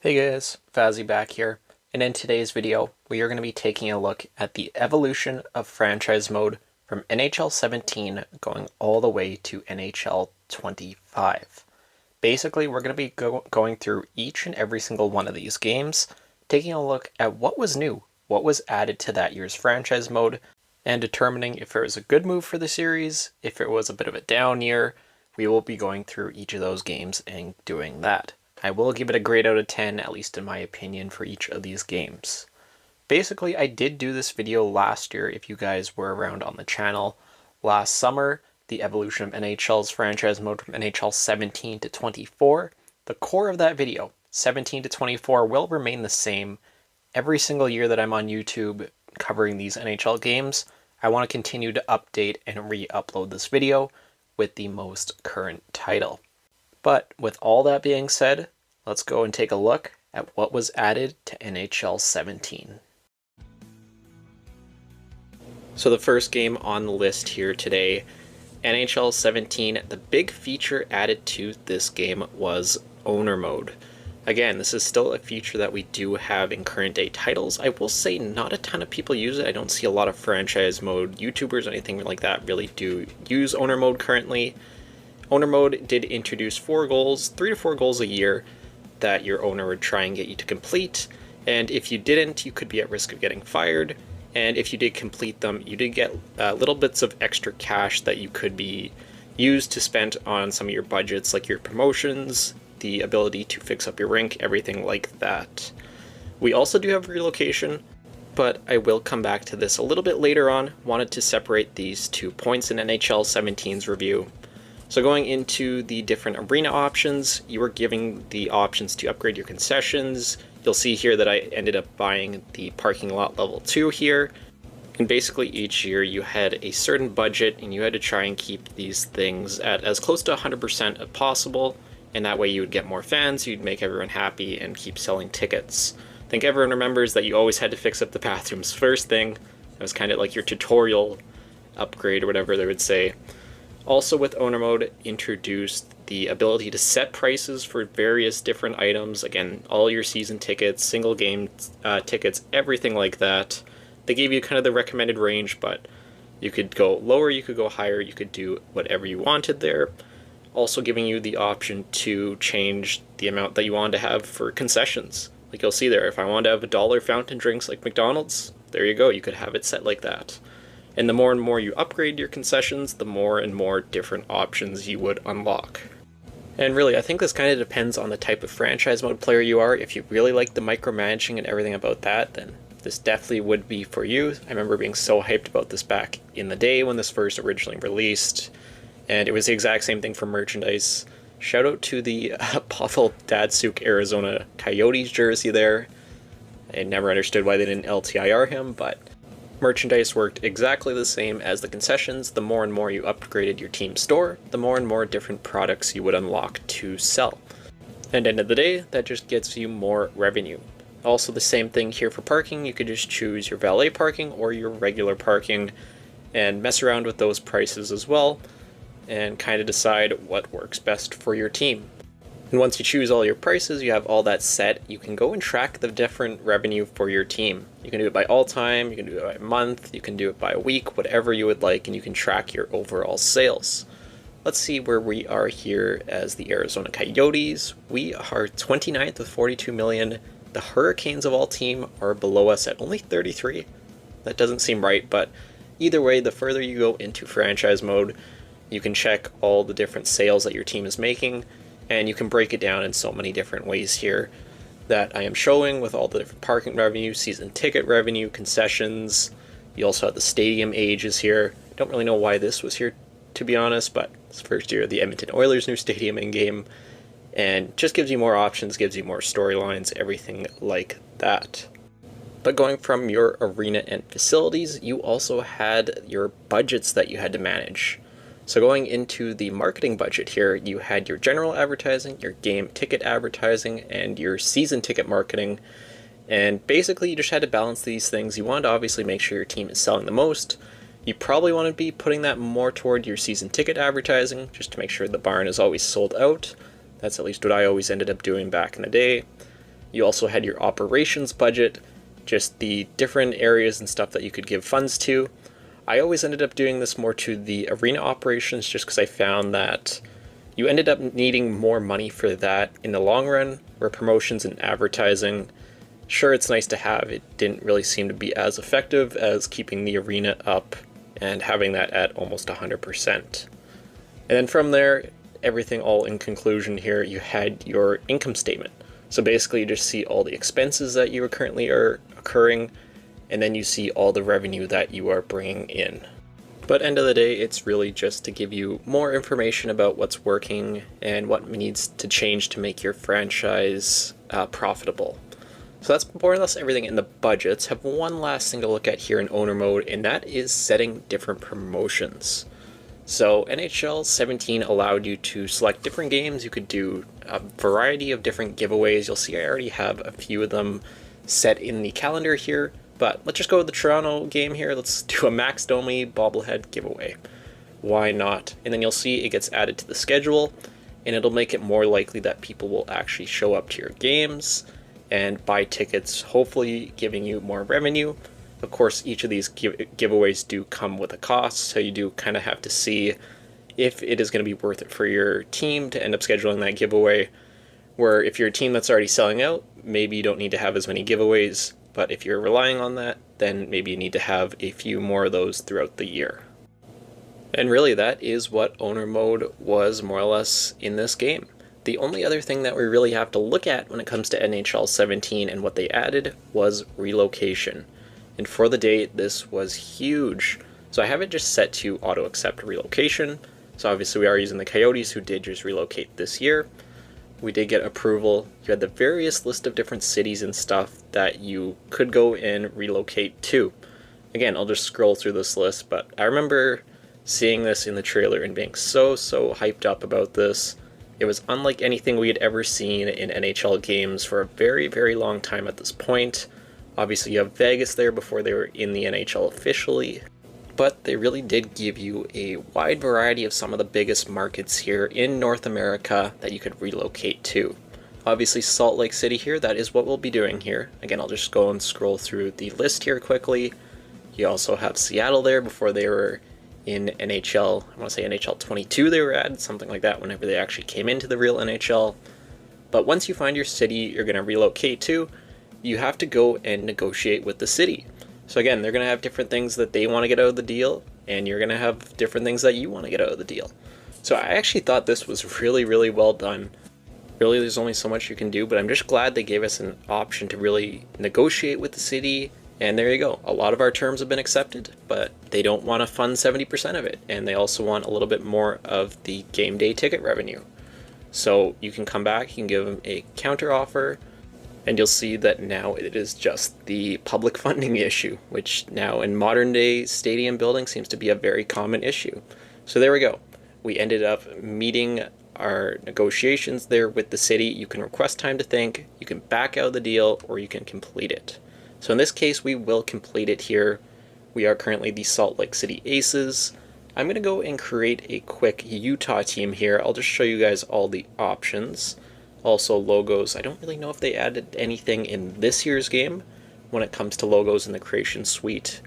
Hey guys, Fazzy back here, and in today's video, we are going to be taking a look at the evolution of franchise mode from NHL 17 going all the way to NHL 25. Basically, we're going to be going through each and every single one of these games, taking a look at what was new, what was added to that year's franchise mode, and determining if it was a good move for the series, if it was a bit of a down year. We will be going through each of those games and doing that. I will give it a grade out of 10, at least in my opinion, for each of these games. Basically, I did do this video last year, if you guys were around on the channel. Last summer, the evolution of NHL's franchise mode from NHL 17 to 24. The core of that video, 17 to 24, will remain the same. Every single year that I'm on YouTube covering these NHL games, I want to continue to update and re-upload this video with the most current title. But with all that being said, let's go and take a look at what was added to NHL 17. So the first game on the list here today, NHL 17, the big feature added to this game was owner mode. Again, this is still a feature that we do have in current day titles. I will say not a ton of people use it. I don't see a lot of franchise mode YouTubers or anything like that really do use owner mode currently. Owner mode did introduce 4 goals, 3 to 4 goals a year that your owner would try and get you to complete, and if you didn't, you could be at risk of getting fired, and if you did complete them, you did get little bits of extra cash that you could be used to spend on some of your budgets, like your promotions, the ability to fix up your rink, everything like that. We also do have relocation, but I will come back to this a little bit later on. Wanted to separate these 2 points in NHL 17's review. So going into the different arena options, you were giving the options to upgrade your concessions. You'll see here that I ended up buying the parking lot level 2 here. And basically each year you had a certain budget and you had to try and keep these things at as close to 100% as possible. And that way you would get more fans, you'd make everyone happy and keep selling tickets. I think everyone remembers that you always had to fix up the bathrooms first thing. That was kind of like your tutorial upgrade or whatever they would say. Also with owner mode, introduced the ability to set prices for various different items. Again, all your season tickets, single game tickets, everything like that. They gave you kind of the recommended range, but you could go lower, you could go higher, you could do whatever you wanted there. Also giving you the option to change the amount that you want to have for concessions. Like you'll see there, if I wanted to have $1 fountain drinks like McDonald's, there you go, you could have it set like that. And the more and more you upgrade your concessions, the more and more different options you would unlock. And really, I think this kind of depends on the type of franchise mode player you are. If you really like the micromanaging and everything about that, then this definitely would be for you. I remember being so hyped about this back in the day when this first originally released. And it was the exact same thing for merchandise. Shout out to the Pavel Datsyuk Arizona Coyotes jersey there. I never understood why they didn't LTIR him, but merchandise worked exactly the same as the concessions. The more and more you upgraded your team store, the more and more different products you would unlock to sell. And end of the day, that just gets you more revenue. Also the same thing here for parking. You could just choose your valet parking or your regular parking and mess around with those prices as well and kind of decide what works best for your team. And once you choose all your prices, you have all that set, you can go and track the different revenue for your team. You can do it by all time, you can do it by month, you can do it by a week, whatever you would like, and you can track your overall sales. Let's see where we are here as the Arizona Coyotes. We are 29th with 42 million. The Hurricanes of all team are below us at only 33. That doesn't seem right, but either way, the further you go into franchise mode, you can check all the different sales that your team is making, and you can break it down in so many different ways here that I am showing with all the different parking revenue, season ticket revenue, concessions. You also have the stadium ages here. Don't really know why this was here, to be honest, but it's the first year of the Edmonton Oilers' new stadium in-game, and just gives you more options, gives you more storylines, everything like that. But going from your arena and facilities, you also had your budgets that you had to manage. So going into the marketing budget here, you had your general advertising, your game ticket advertising, and your season ticket marketing. And basically you just had to balance these things. You wanted to obviously make sure your team is selling the most. You probably want to be putting that more toward your season ticket advertising, just to make sure the barn is always sold out. That's at least what I always ended up doing back in the day. You also had your operations budget, just the different areas and stuff that you could give funds to. I always ended up doing this more to the arena operations just because I found that you ended up needing more money for that in the long run, where promotions and advertising, sure, it's nice to have, it didn't really seem to be as effective as keeping the arena up and having that at almost 100%. And then from there, everything all in conclusion here, you had your income statement. So basically you just see all the expenses that you currently are occurring, and then you see all the revenue that you are bringing in. But end of the day, it's really just to give you more information about what's working and what needs to change to make your franchise profitable. So that's more or less everything in the budgets. Have one last thing to look at here in owner mode, and that is setting different promotions. So NHL 17 allowed you to select different games. You could do a variety of different giveaways. You'll see I already have a few of them set in the calendar here, but let's just go with the Toronto game here. Let's do a Max Domi bobblehead giveaway. Why not? And then you'll see it gets added to the schedule, and it'll make it more likely that people will actually show up to your games and buy tickets, hopefully giving you more revenue. Of course, each of these giveaways do come with a cost, so you do kind of have to see if it is going to be worth it for your team to end up scheduling that giveaway, where if you're a team that's already selling out, maybe you don't need to have as many giveaways, but if you're relying on that, then maybe you need to have a few more of those throughout the year. And really, that is what owner mode was more or less in this game. The only other thing that we really have to look at when it comes to NHL 17 and what they added was relocation. And for the date, this was huge. So I have it just set to auto accept relocation. So obviously we are using the Coyotes, who did just relocate this year. We did get approval. You had the various list of different cities and stuff that you could go and relocate to. Again, I'll just scroll through this list, but I remember seeing this in the trailer and being so hyped up about this. It was unlike anything we had ever seen in NHL games for a very long time at this point. Obviously you have Vegas there before they were in the NHL officially, but they really did give you a wide variety of some of the biggest markets here in North America that you could relocate to. Obviously Salt Lake City here, that is what we'll be doing here. Again, I'll just go and scroll through the list here quickly. You also have Seattle there before they were in NHL, I want to say NHL 22 they were at, something like that, whenever they actually came into the real NHL. But once you find your city you're going to relocate to, you have to go and negotiate with the city. So again, they're going to have different things that they want to get out of the deal, and you're going to have different things that you want to get out of the deal. So I actually thought this was really well done. Really, there's only so much you can do, but I'm just glad they gave us an option to really negotiate with the city, and there you go. A lot of our terms have been accepted, but they don't want to fund 70% of it, and they also want a little bit more of the game day ticket revenue. So you can come back, you can give them a counter offer, and you'll see that now it is just the public funding issue, which now in modern day stadium building seems to be a very common issue. So there we go. We ended up meeting our negotiations there with the city. You can request time to think, you can back out of the deal, or you can complete it. So in this case, we will complete it here. We are currently the Salt Lake City Aces. I'm going to go and create a quick Utah team here. I'll just show you guys all the options. Also logos. I don't really know if they added anything in this year's game when it comes to logos in the creation suite,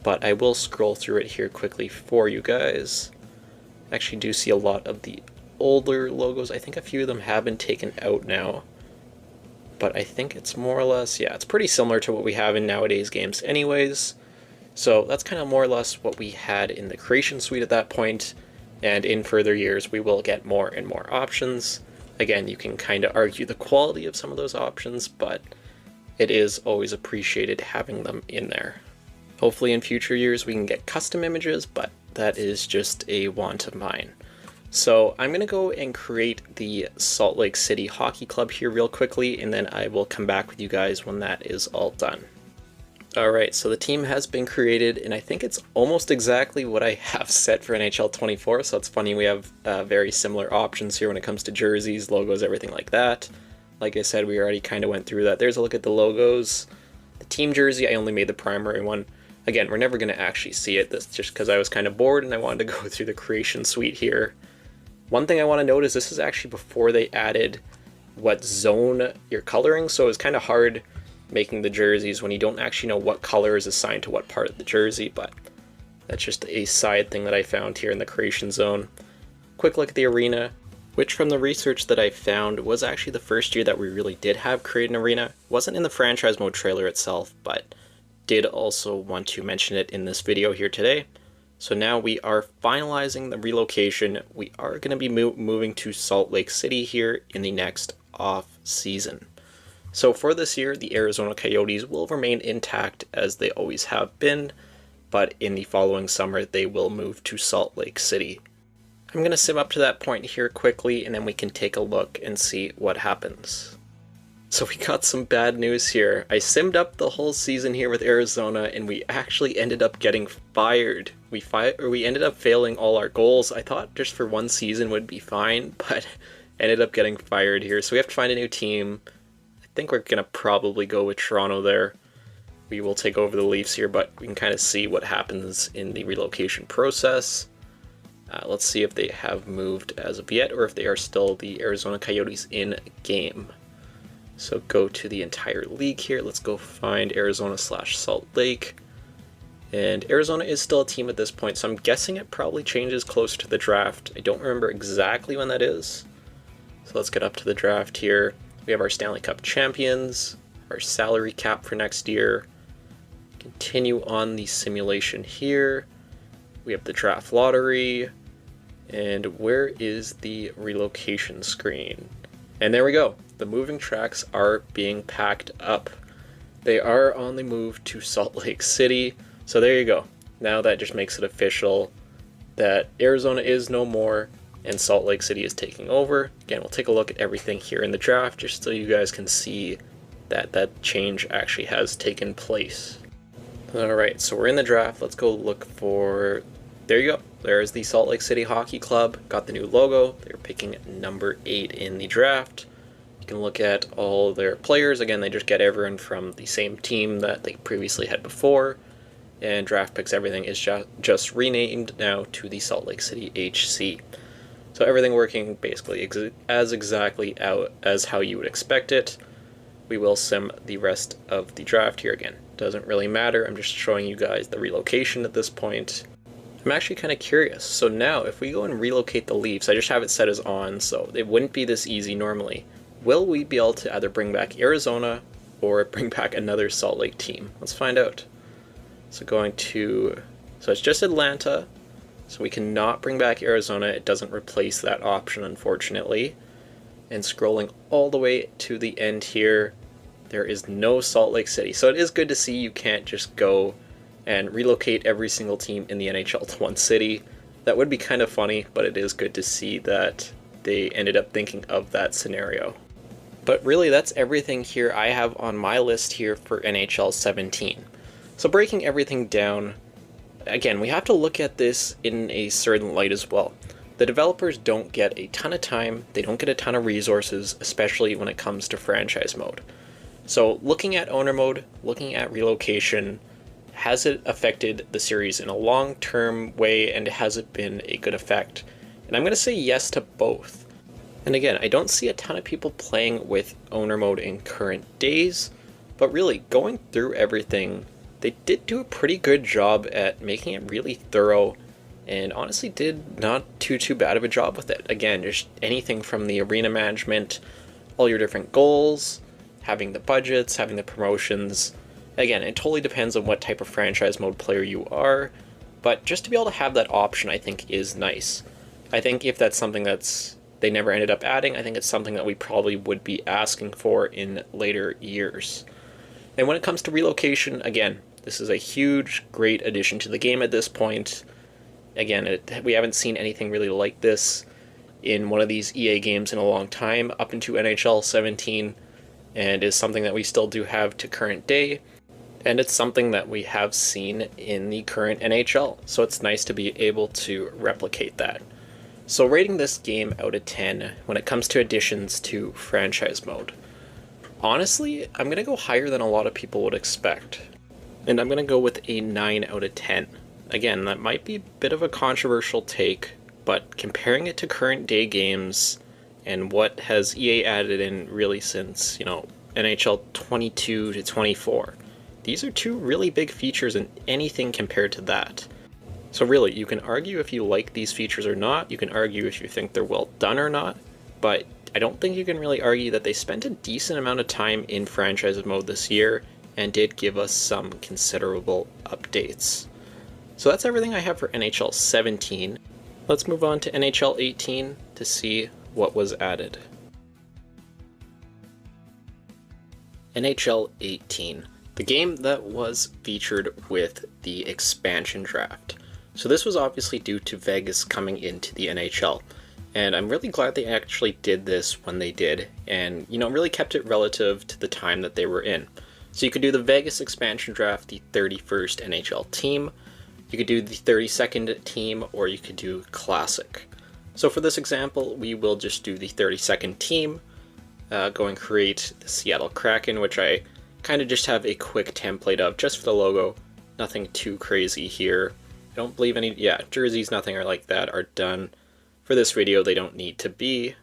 but I will scroll through it here quickly for you guys. I actually do see a lot of the older logos. I think a few of them have been taken out now, but I think it's more or less, yeah, it's pretty similar to what we have in nowadays games anyways. So that's kind of more or less what we had in the creation suite at that point, and in further years we will get more and more options. Again, you can kind of argue the quality of some of those options, but it is always appreciated having them in there. Hopefully in future years we can get custom images, but that is just a want of mine. So I'm going to go and create the Salt Lake City Hockey Club here real quickly, and then I will come back with you guys when that is all done. Alright, so the team has been created, and I think it's almost exactly what I have set for NHL 24, so it's funny we have very similar options here when it comes to jerseys, logos, everything like that. Like I said, we already kind of went through that. There's a look at the logos. The team jersey, I only made the primary one. Again, we're never going to actually see it. That's just because I was kind of bored and I wanted to go through the creation suite here. One thing I want to note is this is actually before they added what zone you're coloring, so it's kind of hard making the jerseys when you don't actually know what color is assigned to what part of the jersey, but that's just a side thing that I found here in the creation zone. Quick look at the arena, which from the research that I found was actually the first year that we really did have create an arena. Wasn't in the franchise mode trailer itself, but did also want to mention it in this video here today. So now we are finalizing the relocation. We are going to be moving to Salt Lake City here in the next off season. So for this year, the Arizona Coyotes will remain intact as they always have been, but in the following summer they will move to Salt Lake City. I'm going to sim up to that point here quickly, and then we can take a look and see what happens. So we got some bad news here. I simmed up the whole season here with Arizona, and we actually ended up getting fired. We ended up failing all our goals. I thought just for one season would be fine, but ended up getting fired here. So we have to find a new team. I think we're going to probably go with Toronto there. We will take over the Leafs here, but we can kind of see what happens in the relocation process. Let's see if they have moved as of yet, or if they are still the Arizona Coyotes in game. So go to the entire league here. Let's go find Arizona/Salt Lake. And Arizona is still a team at this point, so I'm guessing it probably changes closer to the draft. I don't remember exactly when that is. So let's get up to the draft here. We have our Stanley Cup champions, our salary cap for next year. Continue on the simulation here. We have the draft lottery. And where is the relocation screen? And there we go. The moving tracks are being packed up. They are on the move to Salt Lake City. So there you go. Now that just makes it official that Arizona is no more and Salt Lake City is taking over. Again, we'll take a look at everything here in the draft just so you guys can see that that change actually has taken place. Alright, so we're in the draft. Let's go look for... There you go. There's the Salt Lake City Hockey Club. Got the new logo. They're picking number 8 in the draft. You can look at all their players. Again, they just get everyone from the same team that they previously had before. And draft picks, everything is just renamed now to the Salt Lake City HC. So everything working basically as exactly out as how you would expect it. We will sim the rest of the draft here again. Doesn't really matter. I'm just showing you guys the relocation at this point. I'm actually kind of curious. So now if we go and relocate the Leafs, I just have it set as on, so it wouldn't be this easy normally. Will we be able to either bring back Arizona or bring back another Salt Lake team? Let's find out. So so it's just Atlanta, so we cannot bring back Arizona. It doesn't replace that option, unfortunately. And scrolling all the way to the end here, there is no Salt Lake City. So it is good to see you can't just go and relocate every single team in the NHL to one city. That would be kind of funny, but it is good to see that they ended up thinking of that scenario. But really, that's everything here I have on my list here for NHL 17. So breaking everything down, again, we have to look at this in a certain light as well. The developers don't get a ton of time, they don't get a ton of resources, especially when it comes to franchise mode. So looking at owner mode, looking at relocation, has it affected the series in a long-term way, and has it been a good effect? And I'm going to say yes to both. And again, I don't see a ton of people playing with owner mode in current days, but really going through everything, they did do a pretty good job at making it really thorough, and honestly did not too bad of a job with it. Again, just anything from the arena management, all your different goals, having the budgets, having the promotions. Again, it totally depends on what type of franchise mode player you are, but just to be able to have that option I think is nice. I think if that's something they never ended up adding, I think it's something that we probably would be asking for in later years. And when it comes to relocation, again, this is a huge, great addition to the game at this point. Again, we haven't seen anything really like this in one of these EA games in a long time, up into NHL 17, and is something that we still do have to current day. And it's something that we have seen in the current NHL, so it's nice to be able to replicate that. So rating this game out of 10 when it comes to additions to franchise mode. Honestly, I'm going to go higher than a lot of people would expect. And I'm going to go with a 9 out of 10. Again, that might be a bit of a controversial take, but comparing it to current day games and what has EA added in really since, NHL 22 to 24. These are two really big features and anything compared to that. So really, you can argue if you like these features or not, you can argue if you think they're well done or not, but I don't think you can really argue that they spent a decent amount of time in franchise mode this year and did give us some considerable updates. So that's everything I have for NHL 17. Let's move on to NHL 18 to see what was added. NHL 18, the game that was featured with the expansion draft. So this was obviously due to Vegas coming into the NHL, and I'm really glad they actually did this when they did, and really kept it relative to the time that they were in. So you could do the Vegas expansion draft, the 31st NHL team, you could do the 32nd team, or you could do Classic. So for this example, we will just do the 32nd team, go and create the Seattle Kraken, which I kind of just have a quick template of just for the logo, nothing too crazy here. I don't believe any, jerseys, nothing like that are done. For this video, they don't need to be.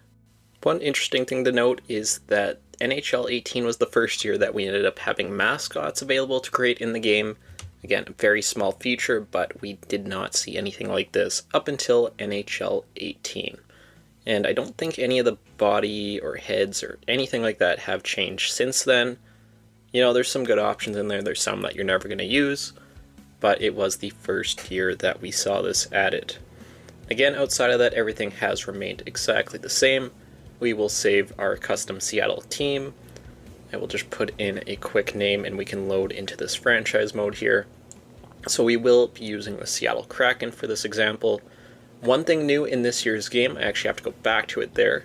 One interesting thing to note is that NHL 18 was the first year that we ended up having mascots available to create in the game. Again, a very small feature, but we did not see anything like this up until NHL 18. And I don't think any of the body or heads or anything like that have changed since then. There's some good options in there, there's some that you're never going to use, but it was the first year that we saw this added. Again, outside of that, everything has remained exactly the same. We will save our custom Seattle team. I will just put in a quick name and we can load into this franchise mode here. So we will be using the Seattle Kraken for this example. One thing new in this year's game, I actually have to go back to it there,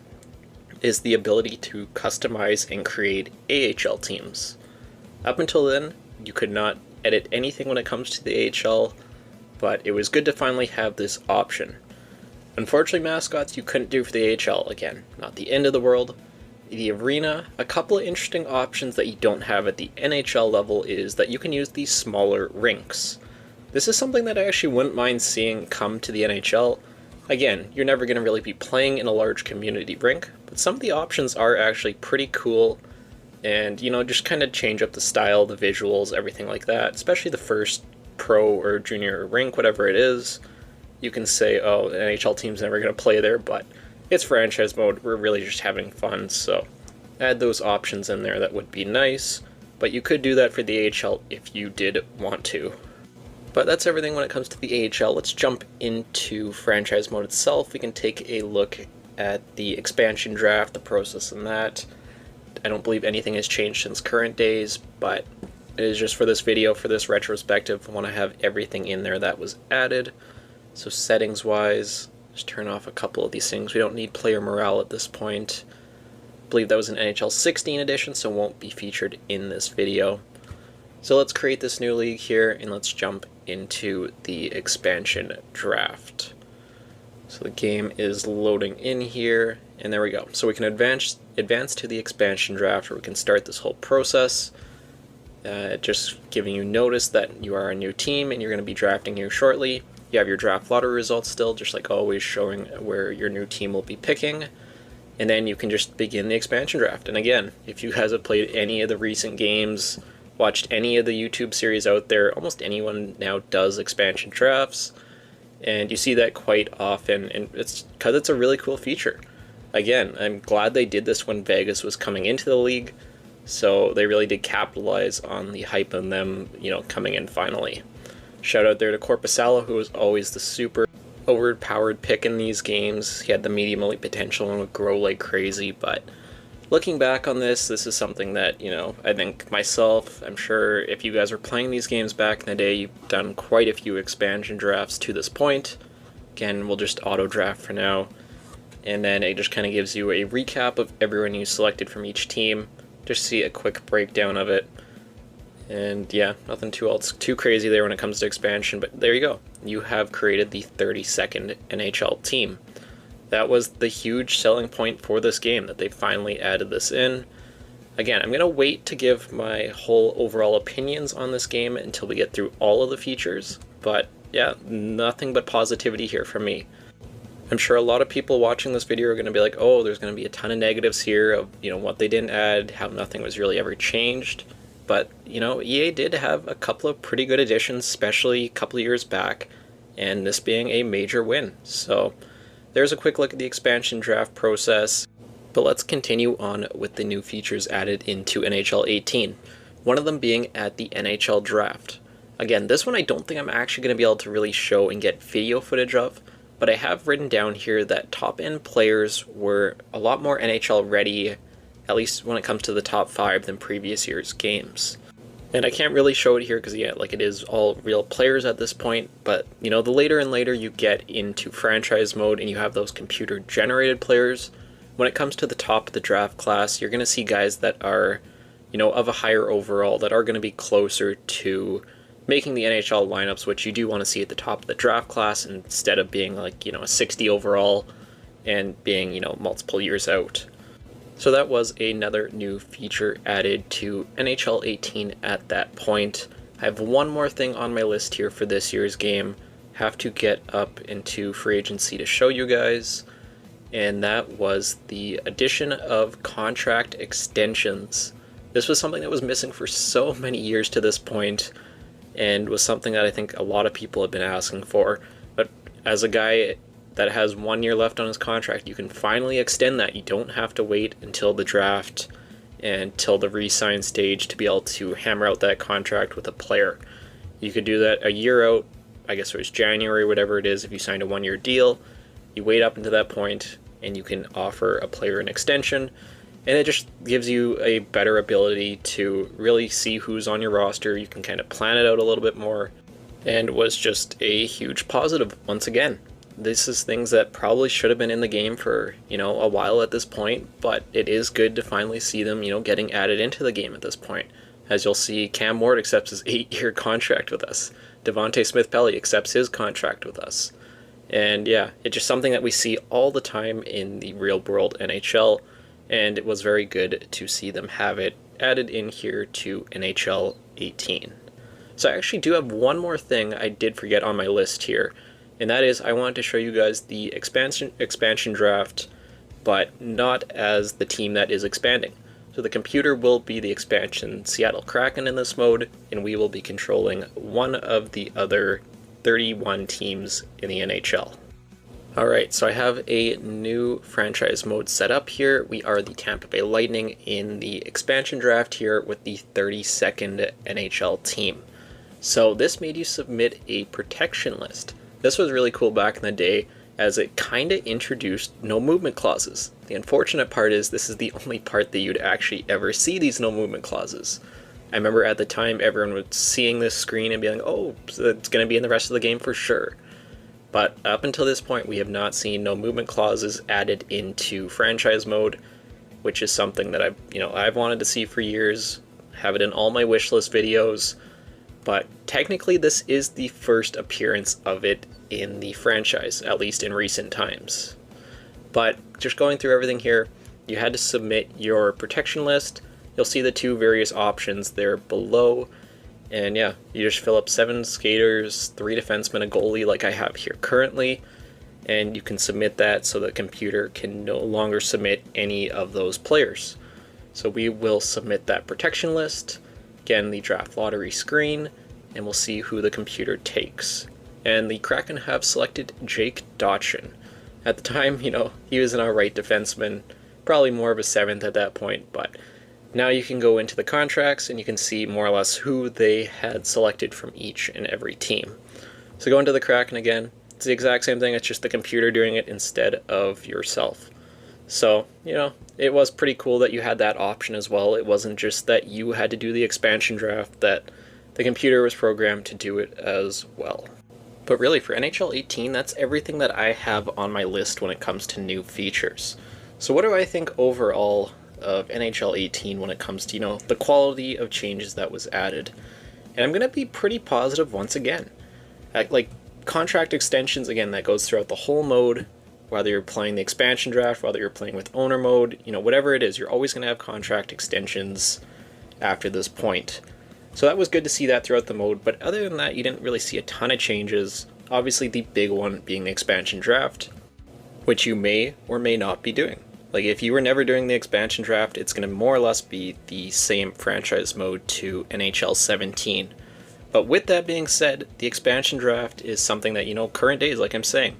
is the ability to customize and create AHL teams. Up until then, you could not edit anything when it comes to the AHL, but it was good to finally have this option. Unfortunately, mascots you couldn't do for the AHL. Again, not the end of the world. The arena, a couple of interesting options that you don't have at the NHL level is that you can use these smaller rinks. This is something that I actually wouldn't mind seeing come to the NHL. Again, you're never going to really be playing in a large community rink, but some of the options are actually pretty cool, and just kind of change up the style, the visuals, everything like that, especially the first pro or junior rink, whatever it is. You can say, oh, the NHL team's never going to play there, but it's franchise mode, we're really just having fun, so add those options in there, that would be nice, but you could do that for the AHL if you did want to. But that's everything when it comes to the AHL. Let's jump into franchise mode itself. We can take a look at the expansion draft, the process in that. I don't believe anything has changed since current days, but it is just for this video, for this retrospective, I want to have everything in there that was added. So settings wise, just turn off a couple of these things. We don't need player morale at this point. I believe that was an NHL 16 edition, so won't be featured in this video. So let's create this new league here, and let's jump into the expansion draft. So the game is loading in here, and there we go. So we can advance to the expansion draft, where we can start this whole process. Just giving you notice that you are a new team, and you're going to be drafting here shortly. You have your draft lottery results still, just like always, showing where your new team will be picking. And then you can just begin the expansion draft. And again, if you guys have played any of the recent games, watched any of the YouTube series out there, almost anyone now does expansion drafts. And you see that quite often, and it's because it's a really cool feature. Again, I'm glad they did this when Vegas was coming into the league, so they really did capitalize on the hype of them, coming in finally. Shout out there to Corpusalo, who was always the super overpowered pick in these games. He had the medium elite potential and would grow like crazy, but looking back on this is something that, I think myself, I'm sure if you guys were playing these games back in the day, you've done quite a few expansion drafts to this point. Again, we'll just auto draft for now. And then it just kind of gives you a recap of everyone you selected from each team. Just see a quick breakdown of it. And yeah, nothing too crazy there when it comes to expansion, but there you go. You have created the 32nd NHL team. That was the huge selling point for this game, that they finally added this in. Again, I'm going to wait to give my whole overall opinions on this game until we get through all of the features, but yeah, nothing but positivity here from me. I'm sure a lot of people watching this video are going to be like, oh, there's going to be a ton of negatives here of, what they didn't add, how nothing was really ever changed. But, EA did have a couple of pretty good additions, especially a couple of years back, and this being a major win. So there's a quick look at the expansion draft process. But let's continue on with the new features added into NHL 18. One of them being at the NHL draft. Again, this one I don't think I'm actually going to be able to really show and get video footage of, but I have written down here that top-end players were a lot more NHL ready, at least when it comes to the top 5, than previous year's games. And I can't really show it here because, it is all real players at this point, but, the later and later you get into franchise mode and you have those computer-generated players, when it comes to the top of the draft class, you're going to see guys that are, of a higher overall, that are going to be closer to making the NHL lineups, which you do want to see at the top of the draft class instead of being like, a 60 overall and being, multiple years out. So that was another new feature added to NHL 18 at that point. I have one more thing on my list here for this year's game. Have to get up into free agency to show you guys. And that was the addition of contract extensions. This was something that was missing for so many years to this point, and was something that I think a lot of people have been asking for. But as a guy that has 1 year left on his contract, you can finally extend that. You don't have to wait until the draft and till the re-sign stage to be able to hammer out that contract with a player. You could do that a year out, I guess it was January, whatever it is, if you signed a 1 year deal. You wait up until that point, and you can offer a player an extension, and it just gives you a better ability to really see who's on your roster. You can kind of plan it out a little bit more, and was just a huge positive once again. This is things that probably should have been in the game for, a while at this point, but it is good to finally see them, getting added into the game at this point. As you'll see, Cam Ward accepts his 8-year contract with us. Devontae Smith-Pelly accepts his contract with us. And it's just something that we see all the time in the real world NHL, and it was very good to see them have it added in here to NHL 18. So I actually do have one more thing I did forget on my list here, and that is I wanted to show you guys the expansion draft, but not as the team that is expanding. So the computer will be the expansion Seattle Kraken in this mode, and we will be controlling one of the other 31 teams in the NHL. Alright, so I have a new franchise mode set up here. We are the Tampa Bay Lightning in the expansion draft here with the 32nd NHL team. So this made you submit a protection list. This was really cool back in the day, as it kind of introduced no movement clauses. The unfortunate part is this is the only part that you'd actually ever see these no movement clauses. I remember at the time everyone was seeing this screen and being like, oh, so it's going to be in the rest of the game for sure. But up until this point, we have not seen no movement clauses added into franchise mode, which is something that I've wanted to see for years, have it in all my wish list videos. But technically this is the first appearance of it in the franchise, at least in recent times. But just going through everything here, you had to submit your protection list. You'll see the two various options there below, and you just fill up 7 skaters, 3 defensemen, a goalie like I have here currently, and you can submit that so the computer can no longer submit any of those players. So we will submit that protection list, again the draft lottery screen, and we'll see who the computer takes. And the Kraken have selected Jake Dotchin. At the time, he was an alright defenseman, probably more of a 7th at that point, but now you can go into the contracts and you can see more or less who they had selected from each and every team. So go into the Kraken again. It's the exact same thing, it's just the computer doing it instead of yourself. So, it was pretty cool that you had that option as well. It wasn't just that you had to do the expansion draft, that the computer was programmed to do it as well. But really, for NHL 18, that's everything that I have on my list when it comes to new features. So what do I think overall of NHL 18 when it comes to, the quality of changes that was added? And I'm going to be pretty positive once again. Like, contract extensions, again, that goes throughout the whole mode, whether you're playing the expansion draft, whether you're playing with owner mode, whatever it is, you're always going to have contract extensions after this point. So that was good to see that throughout the mode, but other than that, you didn't really see a ton of changes. Obviously, the big one being the expansion draft. which you may or may not be doing. Like, if you were never doing the expansion draft, it's going to more or less be the same franchise mode to NHL 17. But with that being said, the expansion draft is something that, current days, like I'm saying,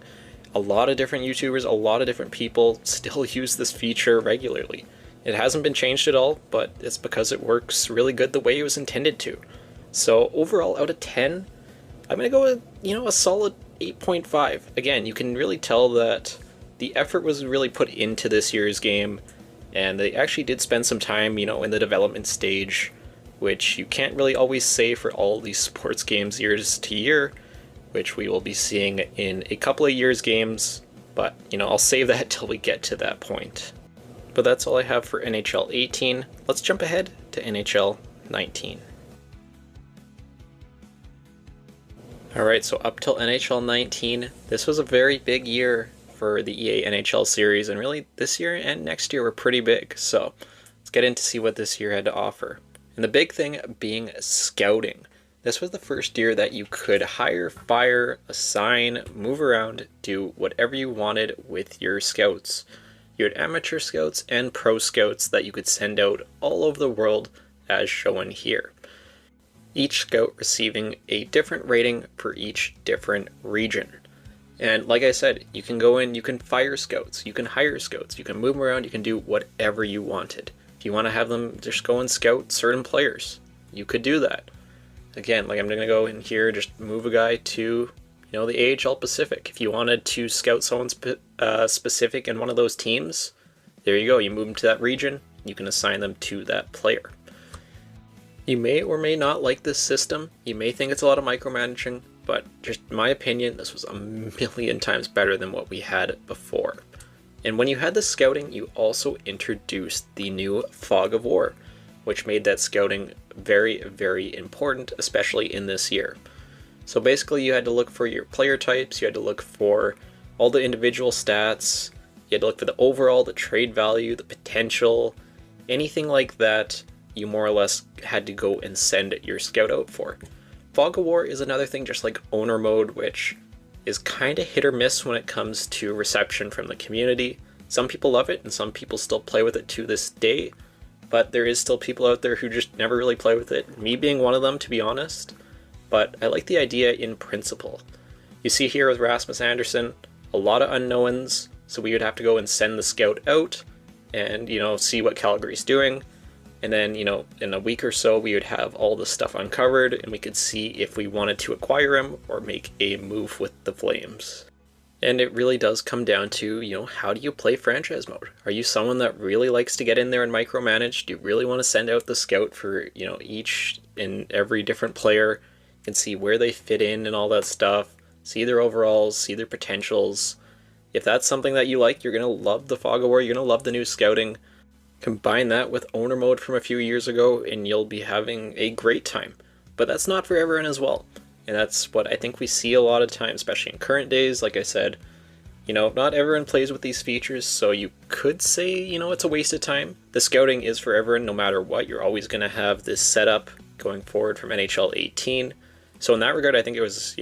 a lot of different YouTubers, a lot of different people still use this feature regularly. It hasn't been changed at all, but it's because it works really good the way it was intended to. So overall, out of 10, I'm going to go with, a solid 8.5. Again, you can really tell that the effort was really put into this year's game, and they actually did spend some time, in the development stage, which you can't really always say for all these sports games years to year, which we will be seeing in a couple of years' games, but, I'll save that till we get to that point. But that's all I have for NHL 18. Let's jump ahead to NHL 19. Alright, so up till NHL 19, this was a very big year for the EA NHL series, and really this year and next year were pretty big, so let's get in to see what this year had to offer. And the big thing being scouting. This was the first year that you could hire, fire, assign, move around, do whatever you wanted with your scouts. You had amateur scouts and pro scouts that you could send out all over the world as shown here. Each scout receiving a different rating for each different region. And like I said, you can go in, you can fire scouts, you can hire scouts, you can move them around, you can do whatever you wanted. If you want to have them just go and scout certain players, you could do that. Again, like I'm going to go in here, just move a guy to, the AHL Pacific. If you wanted to scout someone specific in one of those teams, there you go. You move them to that region, you can assign them to that player. You may or may not like this system. You may think it's a lot of micromanaging, but just in my opinion, this was a million times better than what we had before. And when you had the scouting, you also introduced the new Fog of War, which made that scouting very, very important, especially in this year. So basically you had to look for your player types, you had to look for all the individual stats, you had to look for the overall, the trade value, the potential, anything like that you more or less had to go and send your scout out for. Fog of War is another thing just like owner mode, which is kind of hit or miss when it comes to reception from the community. Some people love it and some people still play with it to this day, but there is still people out there who just never really play with it, me being one of them, to be honest. But I like the idea in principle. You see here with Rasmus Andersson, a lot of unknowns, so we would have to go and send the scout out and, see what Calgary's doing. And then, in a week or so, we would have all the stuff uncovered and we could see if we wanted to acquire him or make a move with the Flames. And it really does come down to, how do you play franchise mode? Are you someone that really likes to get in there and micromanage? Do you really want to send out the scout for, each and every different player and see where they fit in and all that stuff, see their overalls, see their potentials? If that's something that you like, you're going to love the Fog of War, you're going to love the new scouting. Combine that with owner mode from a few years ago and you'll be having a great time. But that's not for everyone as well. And that's what I think we see a lot of times, especially in current days. Like I said, not everyone plays with these features, so you could say, it's a waste of time. The scouting is for everyone, no matter what. You're always going to have this setup going forward from NHL 18. So in that regard, I think it was,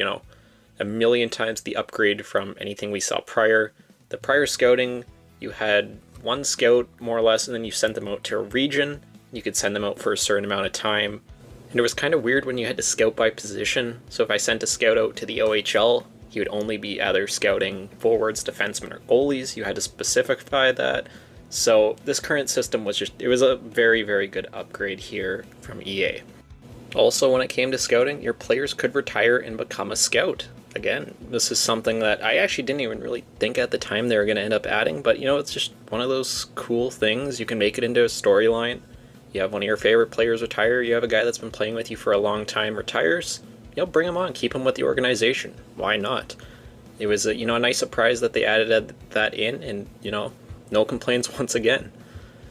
a million times the upgrade from anything we saw prior. The prior scouting, you had one scout, more or less, and then you sent them out to a region. You could send them out for a certain amount of time. And it was kind of weird when you had to scout by position. So if I sent a scout out to the OHL, he would only be either scouting forwards, defensemen, or goalies. You had to specify that. So this current system was it was a very, very good upgrade here from EA. Also, when it came to scouting, your players could retire and become a scout. Again, this is something that I actually didn't even really think at the time they were going to end up adding, but it's just one of those cool things. You can make it into a storyline. You have one of your favorite players retire, you have a guy that's been playing with you for a long time retires, bring him on, keep him with the organization. Why not? It was a nice surprise that they added that in, and no complaints once again.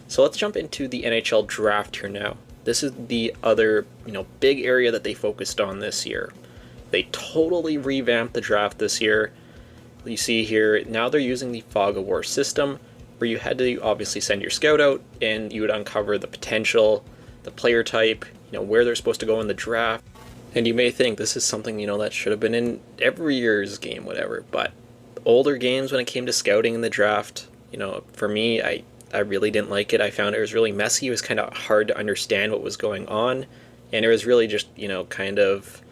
So let's jump into the NHL draft here now. This is the other big area that they focused on this year. They totally revamped the draft this year. You see here, now they're using the Fog of War system, where you had to obviously send your scout out and you would uncover the potential, the player type, where they're supposed to go in the draft. And you may think this is something, that should have been in every year's game, whatever, but older games when it came to scouting in the draft. For me, I really didn't like it. I found it was really messy. It was kind of hard to understand what was going on, and it was really just, kind of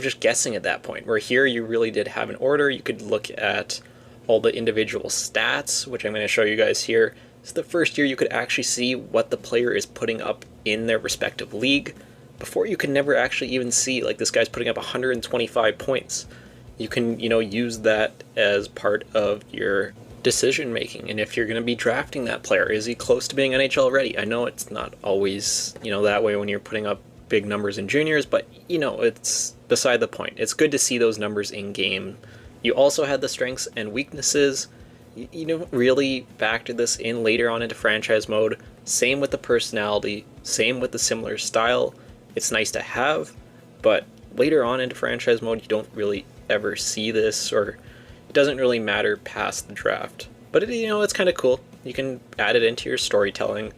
just guessing at that point. Where here you really did have an order. You could look at all the individual stats, which I'm going to show you guys here. It's the first year you could actually see what the player is putting up in their respective league. Before, you could never actually even see, like, this guy's putting up 125 points. You can, use that as part of your decision making. And if you're going to be drafting that player, is he close to being NHL ready? I know it's not always, that way when you're putting up big numbers in juniors, but, it's beside the point. It's good to see those numbers in game. You also had the strengths and weaknesses. You don't really factor this in later on into franchise mode. Same with the personality, same with the similar style. It's nice to have, but later on into franchise mode, you don't really ever see this, or it doesn't really matter past the draft. But it's kind of cool. You can add it into your storytelling.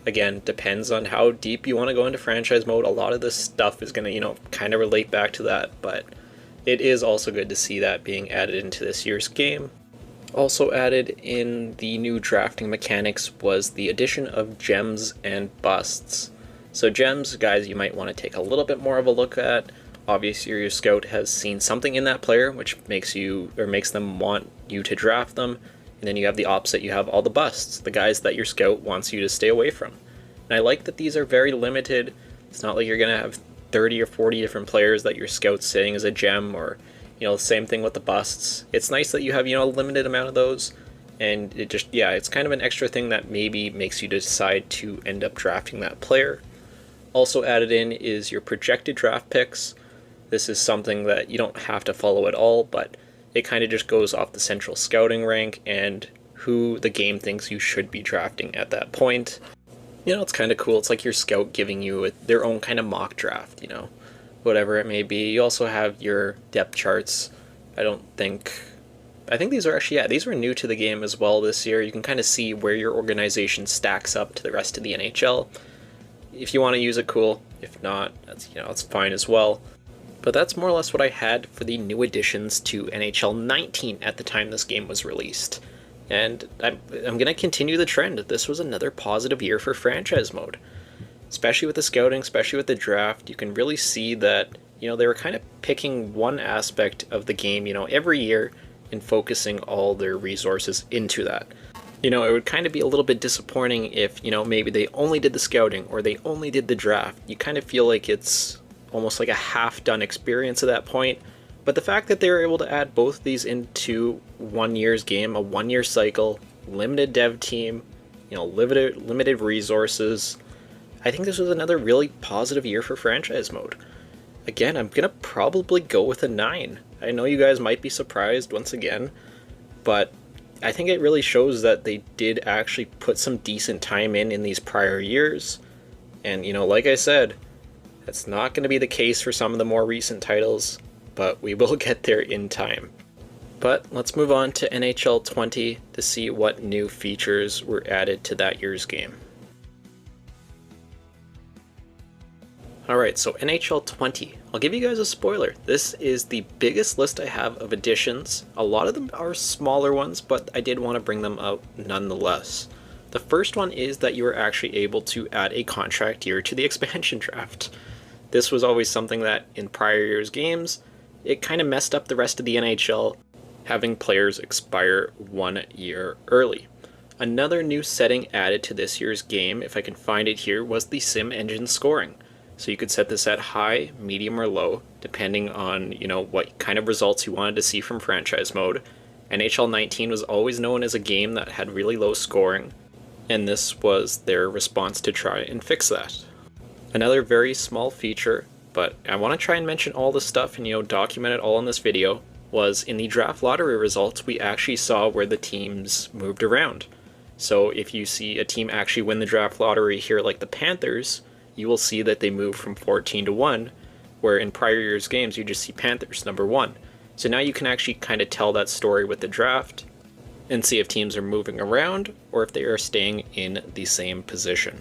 Again, depends on how deep you want to go into franchise mode. A lot of this stuff is going to, kind of relate back to that, but it is also good to see that being added into this year's game. Also added in the new drafting mechanics was the addition of gems and busts. So gems, guys, you might want to take a little bit more of a look at. Obviously, your scout has seen something in that player which makes them want you to draft them. And then you have the opposite. You have all the busts, the guys that your scout wants you to stay away from. And I like that these are very limited. It's not like you're going to have 30 or 40 different players that your scout's saying is a gem, or same thing with the busts. It's nice that you have, a limited amount of those, and it just, it's kind of an extra thing that maybe makes you decide to end up drafting that player. Also added in is your projected draft picks. This is something that you don't have to follow at all, but it kind of just goes off the central scouting rank and who the game thinks you should be drafting at that point. It's kind of cool. It's like your scout giving you their own kind of mock draft, whatever it may be. You also have your depth charts. I think these are actually, these were new to the game as well this year. You can kind of see where your organization stacks up to the rest of the NHL. If you want to use it, cool. If not, that's, it's fine as well. But that's more or less what I had for the new additions to NHL 19 at the time this game was released. And I'm going to continue the trend. This was another positive year for franchise mode. Especially with the scouting, especially with the draft, you can really see that, they were kind of picking one aspect of the game, every year and focusing all their resources into that. It would kind of be a little bit disappointing if, maybe they only did the scouting or they only did the draft. You kind of feel like it's almost like a half-done experience at that point. But the fact that they were able to add both of these into 1 year's game, a 1 year cycle, limited dev team, limited resources, I think this was another really positive year for franchise mode. Again, I'm going to probably go with a 9. I know you guys might be surprised once again, but I think it really shows that they did actually put some decent time in these prior years. And, like I said, that's not going to be the case for some of the more recent titles, but we will get there in time. But let's move on to NHL 20 to see what new features were added to that year's game. Alright, so NHL 20. I'll give you guys a spoiler. This is the biggest list I have of additions. A lot of them are smaller ones, but I did want to bring them out nonetheless. The first one is that you were actually able to add a contract year to the expansion draft. This was always something that in prior years' games, it kind of messed up the rest of the NHL, having players expire 1 year early. Another new setting added to this year's game, if I can find it here, was the sim engine scoring. So you could set this at high, medium, or low, depending on, what kind of results you wanted to see from franchise mode. NHL 19 was always known as a game that had really low scoring, and this was their response to try and fix that. Another very small feature, but I want to try and mention all this stuff and, document it all in this video, was in the draft lottery results, we actually saw where the teams moved around. So if you see a team actually win the draft lottery here, like the Panthers, you will see that they moved from 14 to 1, where in prior years' games you just see Panthers number 1. So now you can actually kind of tell that story with the draft and see if teams are moving around or if they are staying in the same position.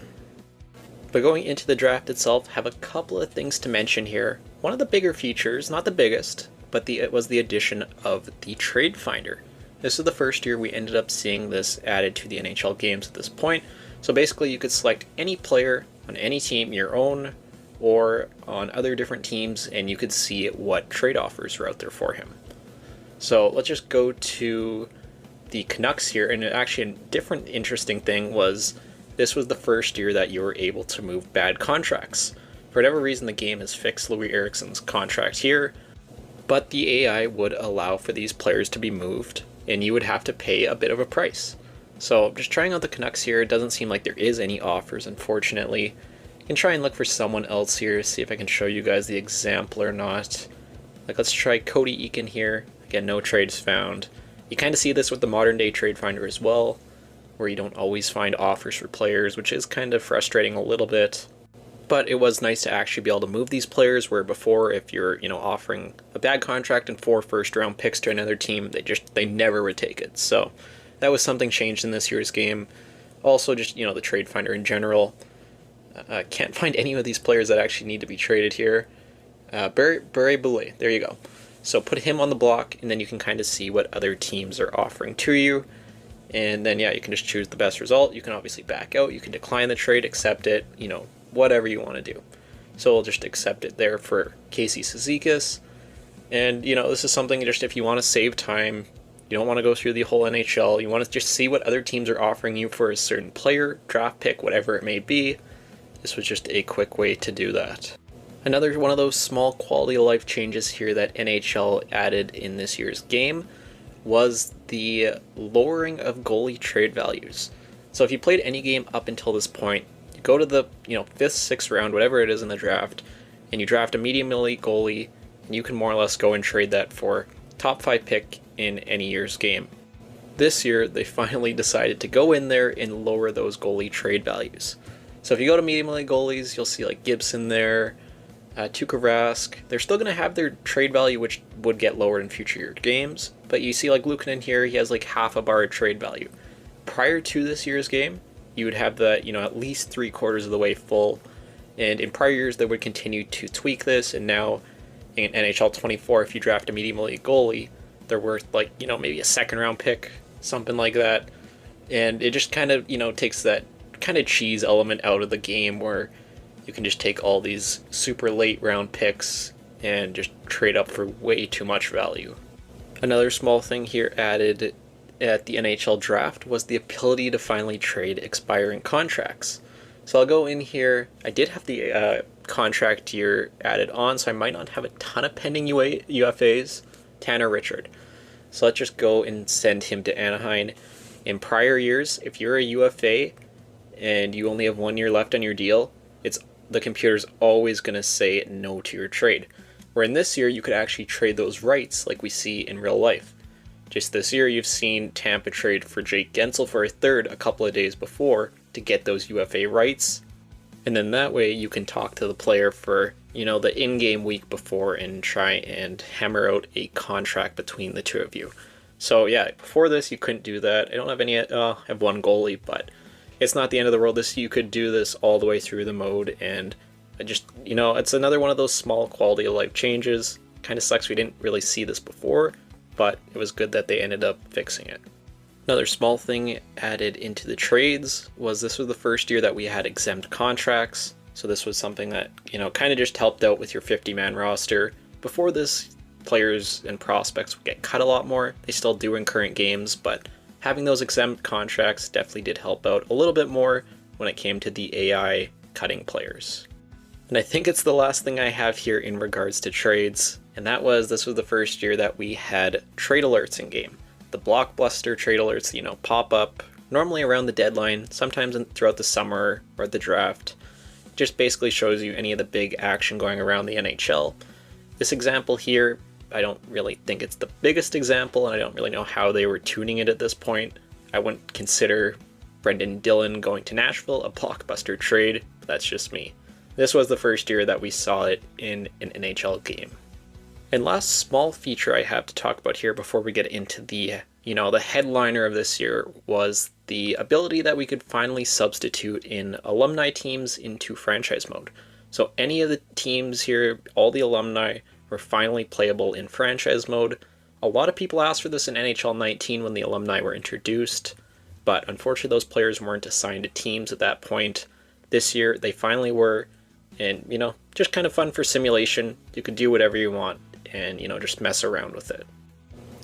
But going into the draft itself, have a couple of things to mention here. One of the bigger features, not the biggest, but it was the addition of the Trade Finder. This is the first year we ended up seeing this added to the NHL games at this point. So basically you could select any player on any team, your own or on other different teams, and you could see what trade offers were out there for him. So let's just go to the Canucks here, and actually a different interesting thing was this was the first year that you were able to move bad contracts. For whatever reason, the game has fixed Louis Eriksson's contract here, but the AI would allow for these players to be moved, and you would have to pay a bit of a price. So just trying out the Canucks here, it doesn't seem like there is any offers, unfortunately. I can try and look for someone else here, see if I can show you guys the example or not. Like, let's try Cody Eakin here. Again, no trades found. You kind of see this with the modern day Trade Finder as well, where you don't always find offers for players, which is kind of frustrating a little bit. But it was nice to actually be able to move these players, where before, if you're, offering a bad contract and 4 first-round picks to another team, they never would take it. So that was something changed in this year's game. Also, just, the Trade Finder in general. Can't find any of these players that actually need to be traded here. Barry Boulay, there you go. So put him on the block, and then you can kind of see what other teams are offering to you. And then, yeah, you can just choose the best result. You can obviously back out. You can decline the trade, accept it, whatever you want to do. So we'll just accept it there for Casey Cizikas. And, this is something just if you want to save time, you don't want to go through the whole NHL, you want to just see what other teams are offering you for a certain player, draft pick, whatever it may be. This was just a quick way to do that. Another one of those small quality of life changes here that NHL added in this year's game was the lowering of goalie trade values. So if you played any game up until this point, you go to the 5th, 6th round, whatever it is in the draft, and you draft a medium elite goalie, and you can more or less go and trade that for top 5 pick in any year's game. This year, they finally decided to go in there and lower those goalie trade values. So if you go to medium elite goalies, you'll see like Gibson there, Tuukka Rask. They're still going to have their trade value, which would get lowered in future year games. But you see like Luukkonen here, he has like half a bar of trade value. Prior to this year's game, you would have that, at least 3/4 of the way full. And in prior years, they would continue to tweak this. And now in NHL 24, if you draft a medium elite goalie, they're worth like, maybe a 2nd round pick, something like that. And it just kind of, takes that kind of cheese element out of the game where you can just take all these super late round picks and just trade up for way too much value. Another small thing here added at the NHL draft was the ability to finally trade expiring contracts. So I'll go in here. I did have the contract year added on, so I might not have a ton of pending UFAs. Tanner Richard. So let's just go and send him to Anaheim. In prior years, if you're a UFA and you only have 1 year left on your deal, the computer's always going to say no to your trade. Where in this year, you could actually trade those rights like we see in real life. Just this year, you've seen Tampa trade for Jake Gensel for a 3rd a couple of days before to get those UFA rights. And then that way, you can talk to the player for, the in-game week before and try and hammer out a contract between the two of you. So yeah, before this, you couldn't do that. I don't have any, I have 1 goalie, but it's not the end of the world. You could do this all the way through the mode, and it's another one of those small quality of life changes. Kind of sucks we didn't really see this before, but it was good that they ended up fixing it. Another small thing added into the trades was this was the first year that we had exempt contracts. So this was something that, kind of just helped out with your 50-man roster. Before this, players and prospects would get cut a lot more. They still do in current games, but having those exempt contracts definitely did help out a little bit more when it came to the AI cutting players. And I think it's the last thing I have here in regards to trades, and this was the first year that we had trade alerts in game. The blockbuster trade alerts, pop up normally around the deadline, sometimes throughout the summer or the draft. Just basically shows you any of the big action going around the NHL. This example here, I don't really think it's the biggest example, and I don't really know how they were tuning it at this point. I wouldn't consider Brendan Dillon going to Nashville a blockbuster trade, but that's just me. This was the first year that we saw it in an NHL game. And last small feature I have to talk about here before we get into the headliner of this year was the ability that we could finally substitute in alumni teams into franchise mode. So any of the teams here, all the alumni, were finally playable in franchise mode. A lot of people asked for this in NHL 19 when the alumni were introduced, but unfortunately those players weren't assigned to teams at that point. This year they finally were, and just kind of fun for simulation. You could do whatever you want and just mess around with it.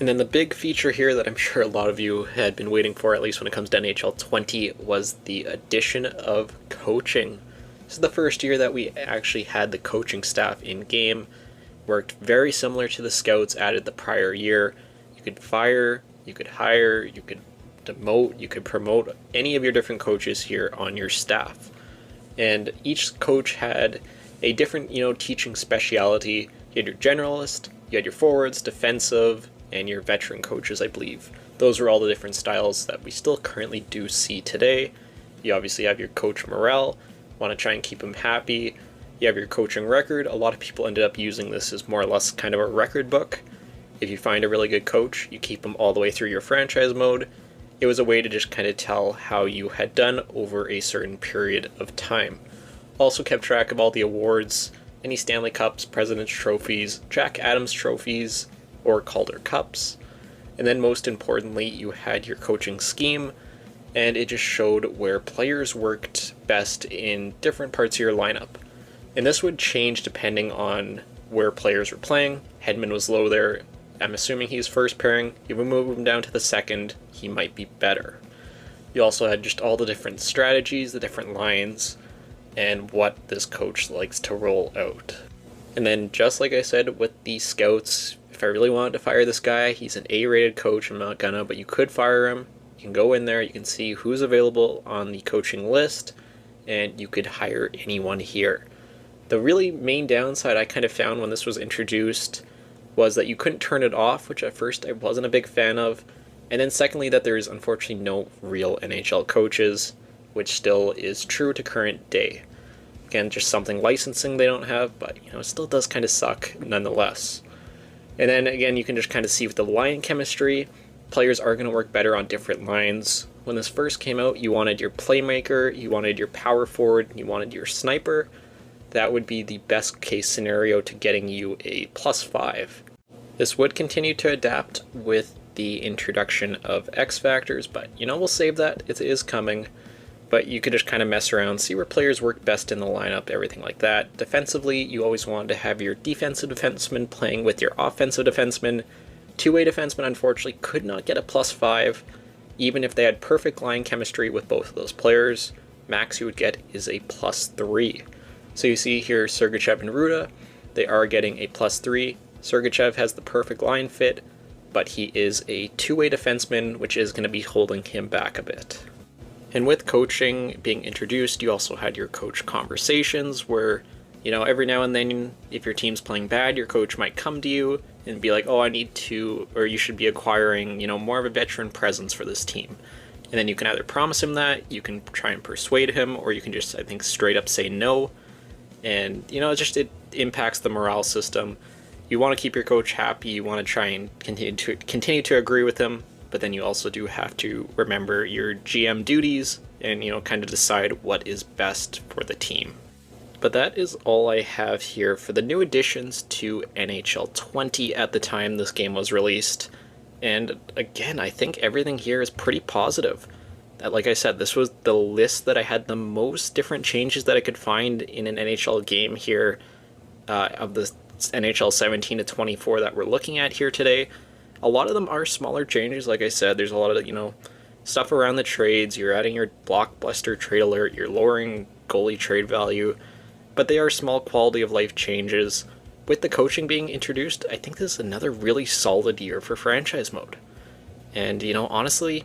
And then the big feature here that I'm sure a lot of you had been waiting for, at least when it comes to NHL 20, was the addition of coaching. This is the first year that we actually had the coaching staff in game. Worked very similar to the scouts added the prior year. You could fire, you could hire, you could demote, you could promote any of your different coaches here on your staff. And each coach had a different, teaching speciality. You had your generalist, you had your forwards, defensive, and your veteran coaches, I believe. Those were all the different styles that we still currently do see today. You obviously have your coach morale, want to try and keep him happy. You have your coaching record. A lot of people ended up using this as more or less kind of a record book. If you find a really good coach, you keep them all the way through your franchise mode. It was a way to just kind of tell how you had done over a certain period of time. Also kept track of all the awards, any Stanley Cups, President's Trophies, Jack Adams Trophies, or Calder Cups. And then most importantly, you had your coaching scheme, and it just showed where players worked best in different parts of your lineup. And this would change depending on where players were playing. Hedman was low there. I'm assuming he's first pairing. You would move him down to the second, he might be better. You also had just all the different strategies, the different lines, and what this coach likes to roll out. And then just like I said with the scouts, if I really wanted to fire this guy, he's an A-rated coach, I'm not gonna, but you could fire him. You can go in there, you can see who's available on the coaching list, and you could hire anyone here. The really main downside I kind of found when this was introduced was that you couldn't turn it off, which at first I wasn't a big fan of, and then secondly that there's unfortunately no real NHL coaches, which still is true to current day. Again, just something licensing they don't have, but it still does kind of suck nonetheless. And then again, you can just kind of see with the line chemistry, players are going to work better on different lines. When this first came out, you wanted your playmaker, you wanted your power forward, you wanted your sniper. That would be the best case scenario to getting you a +5. This would continue to adapt with the introduction of X Factors, but we'll save that. It is coming. But you could just kind of mess around, see where players work best in the lineup, everything like that. Defensively, you always wanted to have your defensive defenseman playing with your offensive defenseman. Two-way defenseman, unfortunately, could not get a +5, even if they had perfect line chemistry with both of those players. Max you would get is a +3. So you see here, Sergachev and Ruda, they are getting a +3. Sergachev has the perfect line fit, but he is a two-way defenseman, which is going to be holding him back a bit. And with coaching being introduced, you also had your coach conversations where, every now and then, if your team's playing bad, your coach might come to you and be like, oh, I need to, or you should be acquiring, more of a veteran presence for this team. And then you can either promise him that, you can try and persuade him, or you can just, I think, straight up say no. And, it impacts the morale system. You want to keep your coach happy, you want to try and continue to agree with him. But then you also do have to remember your GM duties and, kind of decide what is best for the team. But that is all I have here for the new additions to NHL 20 at the time this game was released. And again, I think everything here is pretty positive. Like I said, this was the list that I had the most different changes that I could find in an NHL game here of the NHL 17 to 24 that we're looking at here today. A lot of them are smaller changes. Like I said, there's a lot of, stuff around the trades. You're adding your blockbuster trade alert. You're lowering goalie trade value. But they are small quality of life changes. With the coaching being introduced, I think this is another really solid year for franchise mode. And, honestly,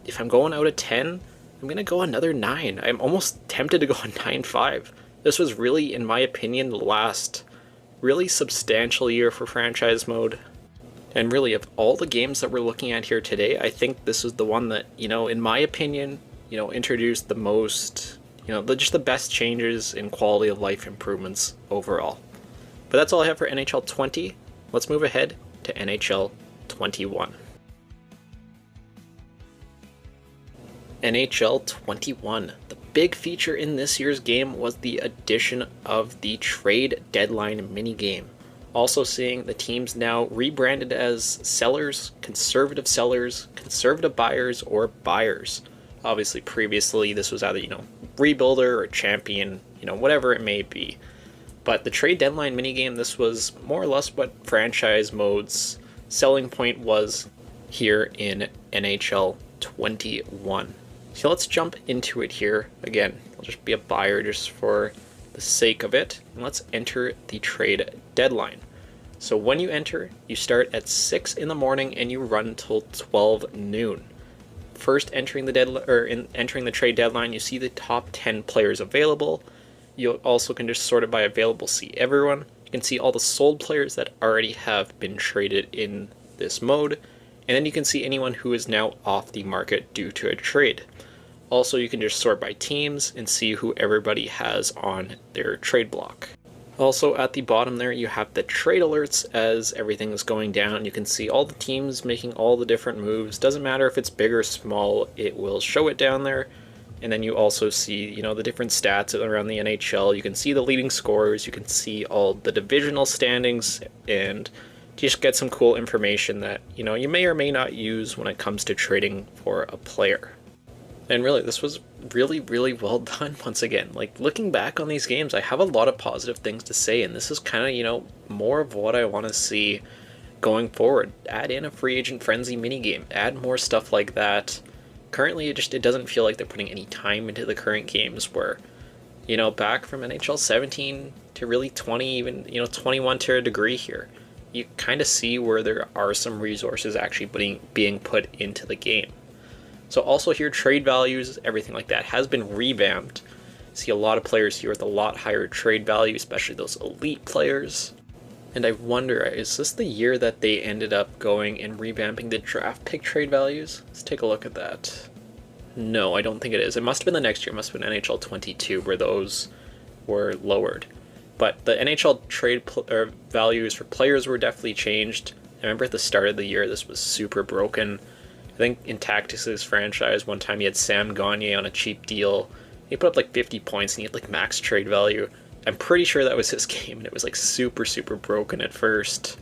if I'm going out of 10, I'm going to go another 9. I'm almost tempted to go a 9.5. This was really, in my opinion, the last really substantial year for franchise mode. And really, of all the games that we're looking at here today, I think this is the one that, in my opinion, introduced the most, just the best changes in quality of life improvements overall. But that's all I have for NHL 20. Let's move ahead to NHL 21. NHL 21. The big feature in this year's game was the addition of the trade deadline minigame. Also seeing the teams now rebranded as sellers, conservative buyers, or buyers. Obviously, previously this was either, rebuilder or champion, whatever it may be. But the trade deadline minigame, this was more or less what franchise mode's selling point was here in NHL 21. So let's jump into it here. Again, I'll just be a buyer just for the sake of it. And let's enter the trade deadline. So when you enter, you start at 6 in the morning and you run until 12 noon. First entering the trade deadline, you see the top 10 players available. You also can just sort it by available, see everyone. You can see all the sold players that already have been traded in this mode. And then you can see anyone who is now off the market due to a trade. Also, you can just sort by teams and see who everybody has on their trade block. Also, at the bottom there, you have the trade alerts as everything is going down. You can see all the teams making all the different moves. Doesn't matter if it's big or small, it will show it down there. And then you also see, the different stats around the NHL. You can see the leading scorers. You can see all the divisional standings and just get some cool information that, you may or may not use when it comes to trading for a player. And really, this was really, really well done once again. Like, looking back on these games, I have a lot of positive things to say, and this is kind of, more of what I want to see going forward. Add in a free agent frenzy minigame. Add more stuff like that. Currently, it doesn't feel like they're putting any time into the current games where, back from NHL 17 to really 20, even, 21 to a degree here, you kind of see where there are some resources actually being put into the game. So also here, trade values, everything like that has been revamped. See a lot of players here with a lot higher trade value, especially those elite players. And I wonder, is this the year that they ended up going and revamping the draft pick trade values? Let's take a look at that. No, I don't think it is. It must have been the next year. It must have been NHL 22 where those were lowered. But the NHL trade values for players were definitely changed. I remember at the start of the year, this was super broken. I think in Tactics' franchise, one time he had Sam Gagner on a cheap deal. He put up like 50 points and he had like max trade value. I'm pretty sure that was his game, and it was like super, super broken at first.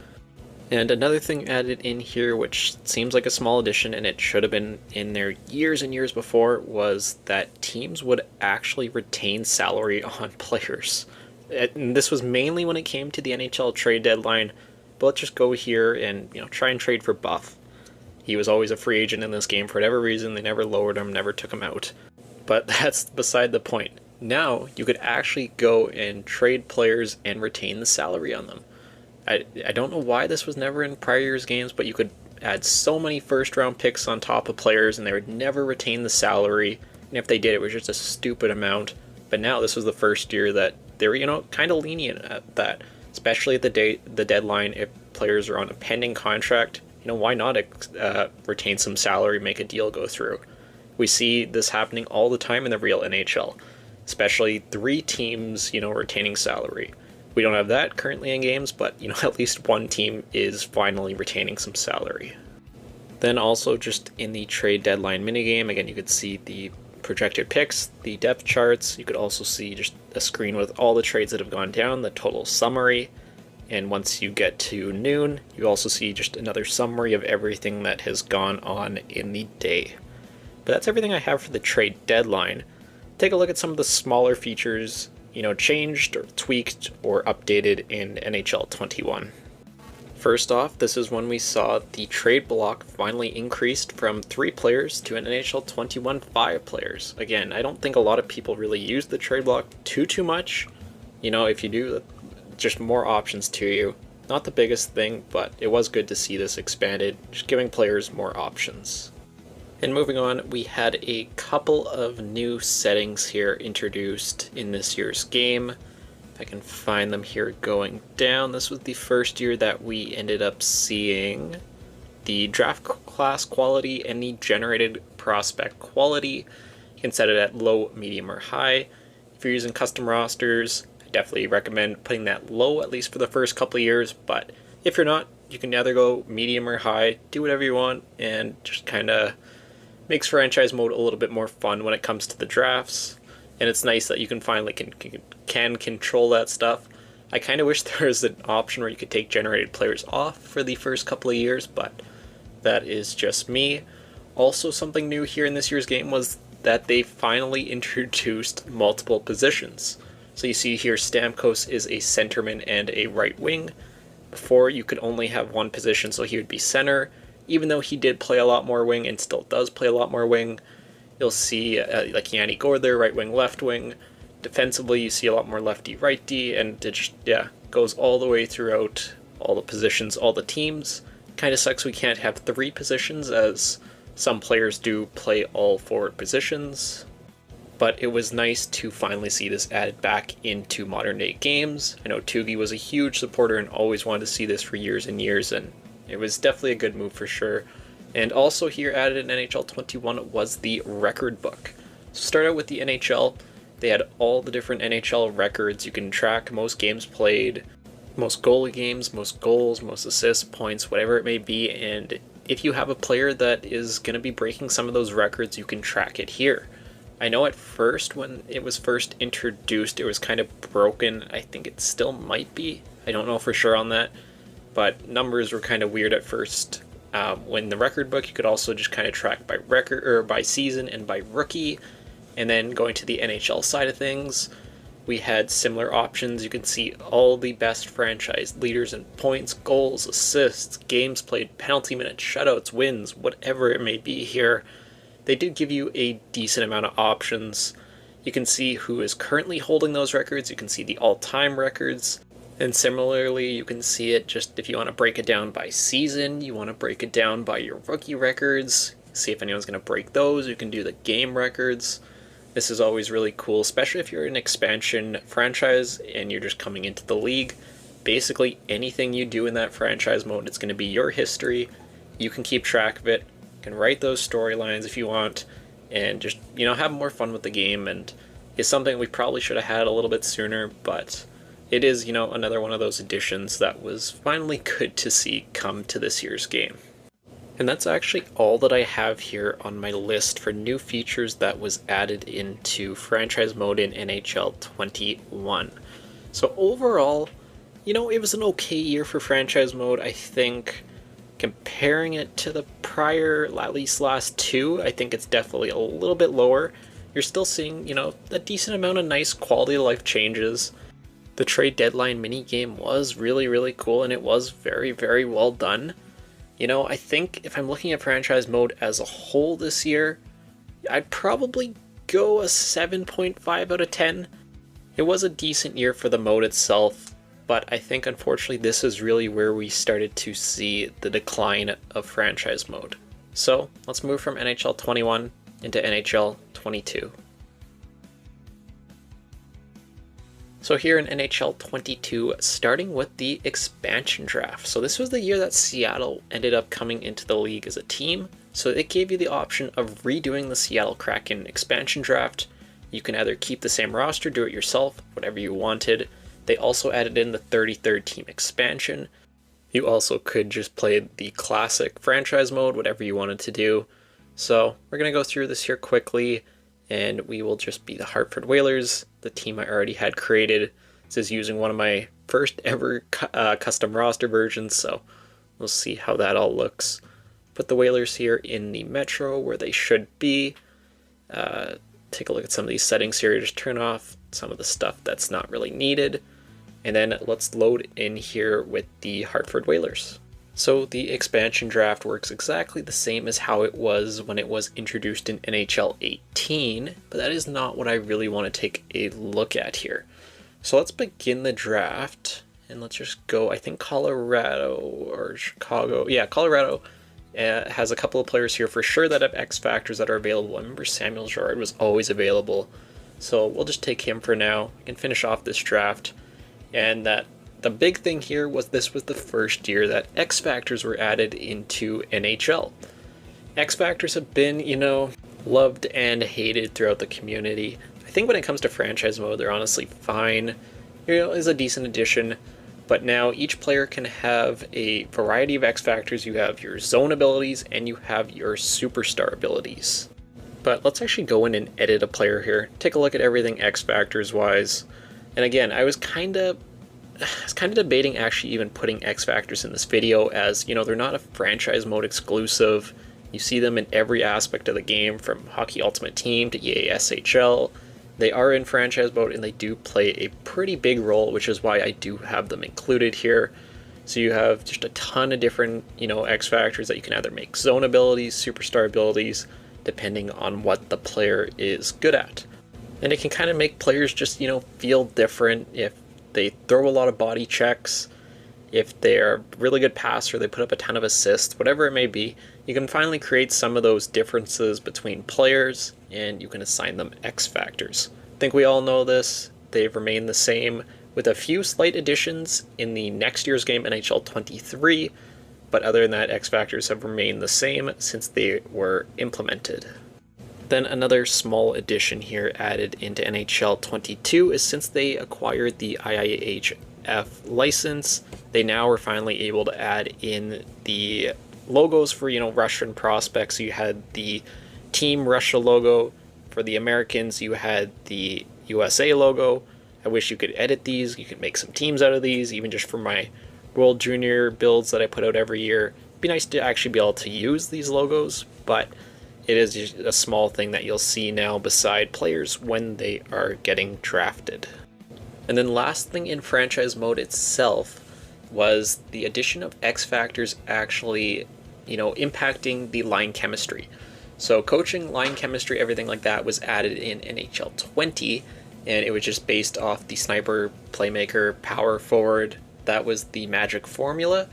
And another thing added in here, which seems like a small addition, and it should have been in there years and years before, was that teams would actually retain salary on players. And this was mainly when it came to the NHL trade deadline. But let's just go here and try and trade for Buff. He was always a free agent in this game for whatever reason. They never lowered him, never took him out. But that's beside the point. Now, you could actually go and trade players and retain the salary on them. I don't know why this was never in prior years' games, but you could add so many first-round picks on top of players and they would never retain the salary. And if they did, it was just a stupid amount. But now this was the first year that they were, kind of lenient at that. Especially at the deadline, if players are on a pending contract. Why not retain some salary, make a deal go through? We see this happening all the time in the real NHL, especially 3 teams, retaining salary. We don't have that currently in games, but, at least one team is finally retaining some salary. Then also just in the trade deadline minigame, again, you could see the projected picks, the depth charts. You could also see just a screen with all the trades that have gone down, the total summary. And once you get to noon, you also see just another summary of everything that has gone on in the day. But that's everything I have for the trade deadline. Take a look at some of the smaller features, changed or tweaked or updated in NHL 21. First off, this is when we saw the trade block finally increased from 3 players to an NHL 21 5 players. Again, I don't think a lot of people really use the trade block too much. If you do, just more options to you. Not the biggest thing, but it was good to see this expanded, just giving players more options. And moving on, we had a couple of new settings here introduced in this year's game. If I can find them here going down, this was the first year that we ended up seeing the draft class quality and the generated prospect quality. You can set it at low, medium, or high. If you're using custom rosters, definitely recommend putting that low, at least for the first couple of years, but if you're not, you can either go medium or high, do whatever you want, and just kind of makes franchise mode a little bit more fun when it comes to the drafts. And it's nice that you can finally can control that stuff. I kind of wish there was an option where you could take generated players off for the first couple of years, but that is just me. Also, something new here in this year's game was that they finally introduced multiple positions. So you see here Stamkos is a centerman and a right wing. Before, you could only have one position, so he would be center. Even though he did play a lot more wing and still does play a lot more wing, you'll see like Yanni Gordler, right wing, left wing. Defensively, you see a lot more lefty, righty, and it just, goes all the way throughout all the positions, all the teams. Kind of sucks we can't have 3 positions, as some players do play all forward positions. But it was nice to finally see this added back into modern day games. I know Tugi was a huge supporter and always wanted to see this for years and years, and it was definitely a good move for sure. And also here added in NHL 21 was the record book. So start out with the NHL. They had all the different NHL records. You can track most games played, most goalie games, most goals, most assists, points, whatever it may be. And if you have a player that is going to be breaking some of those records, you can track it here. I know at first, when it was first introduced, it was kind of broken. I think it still might be. I don't know for sure on that. But numbers were kind of weird at first. When the record book, you could also just kind of track by record or by season and by rookie. And then going to the NHL side of things, we had similar options. You can see all the best franchise leaders in points, goals, assists, games played, penalty minutes, shutouts, wins, whatever it may be here. They did give you a decent amount of options. You can see who is currently holding those records. You can see the all-time records. And similarly, you can see it just if you want to break it down by season, you want to break it down by your rookie records, see if anyone's going to break those. You can do the game records. This is always really cool, especially if you're an expansion franchise and you're just coming into the league. Basically, anything you do in that franchise mode, it's going to be your history. You can keep track of it. Can write those storylines if you want, and just, have more fun with the game. And it's something we probably should have had a little bit sooner, but it is, another one of those additions that was finally good to see come to this year's game. And that's actually all that I have here on my list for new features that was added into franchise mode in NHL 21. So overall, it was an okay year for franchise mode. I think comparing it to the prior, at least last 2, I think it's definitely a little bit lower. You're still seeing, a decent amount of nice quality of life changes. The trade deadline mini game was really, really cool, and it was very, very well done. I think if I'm looking at franchise mode as a whole this year, I'd probably go a 7.5 out of 10. It was a decent year for the mode itself, but I think unfortunately this is really where we started to see the decline of franchise mode. So let's move from NHL 21 into NHL 22. So here in NHL 22, starting with the expansion draft. So this was the year that Seattle ended up coming into the league as a team. So it gave you the option of redoing the Seattle Kraken expansion draft. You can either keep the same roster, do it yourself, whatever you wanted. They also added in the 33rd team expansion. You also could just play the classic franchise mode, whatever you wanted to do. So we're going to go through this here quickly, and we will just be the Hartford Whalers, the team I already had created. This is using one of my first ever custom roster versions, so we'll see how that all looks. Put the Whalers here in the Metro where they should be. Take a look at some of these settings here. Just turn off some of the stuff that's not really needed. And then let's load in here with the Hartford Whalers. So the expansion draft works exactly the same as how it was when it was introduced in NHL 18, but that is not what I really want to take a look at here. So let's begin the draft, and let's just go, I think Colorado or Chicago. Yeah, Colorado has a couple of players here for sure that have X factors that are available. I remember Samuel Girard was always available, so we'll just take him for now. I can finish off this draft, and the big thing here was this was the first year that X Factors were added into NHL. X Factors have been, loved and hated throughout the community. I think when it comes to franchise mode, they're honestly fine. Is a decent addition, but now each player can have a variety of X Factors. You have your zone abilities and you have your superstar abilities. But let's actually go in and edit a player here. Take a look at everything X Factors wise. And again, I was kind of I was kind of debating actually even putting X Factors in this video, as, you know, they're not a franchise mode exclusive. You see them in every aspect of the game, from Hockey Ultimate Team to EA SHL. They are in franchise mode and they do play a pretty big role, which is why I do have them included here. So you have just a ton of different, you know, X Factors that you can either make zone abilities, superstar abilities, depending on what the player is good at. And it can kind of make players just, you know, feel different if they throw a lot of body checks, if they're a really good passer, they put up a ton of assists, whatever it may be. You can finally create some of those differences between players, and you can assign them X Factors. I think we all know this. They've remained the same, with a few slight additions in the next year's game, NHL 23, but other than that, X Factors have remained the same since they were implemented. Then another small addition here added into NHL 22 is, since they acquired the IIHF license, they now are finally able to add in the logos for, you know, Russian prospects. You had the Team Russia logo. For the Americans, you had the USA logo. I wish you could edit these. You could make some teams out of these, even just for my World Junior builds that I put out every year. It'd be nice to actually be able to use these logos, but it is just a small thing that you'll see now beside players when they are getting drafted. And then last thing in franchise mode itself was the addition of X Factors actually, you know, impacting the line chemistry. So coaching, line chemistry, everything like that was added in NHL 20, and it was just based off the sniper, playmaker, power forward. That was the magic formula.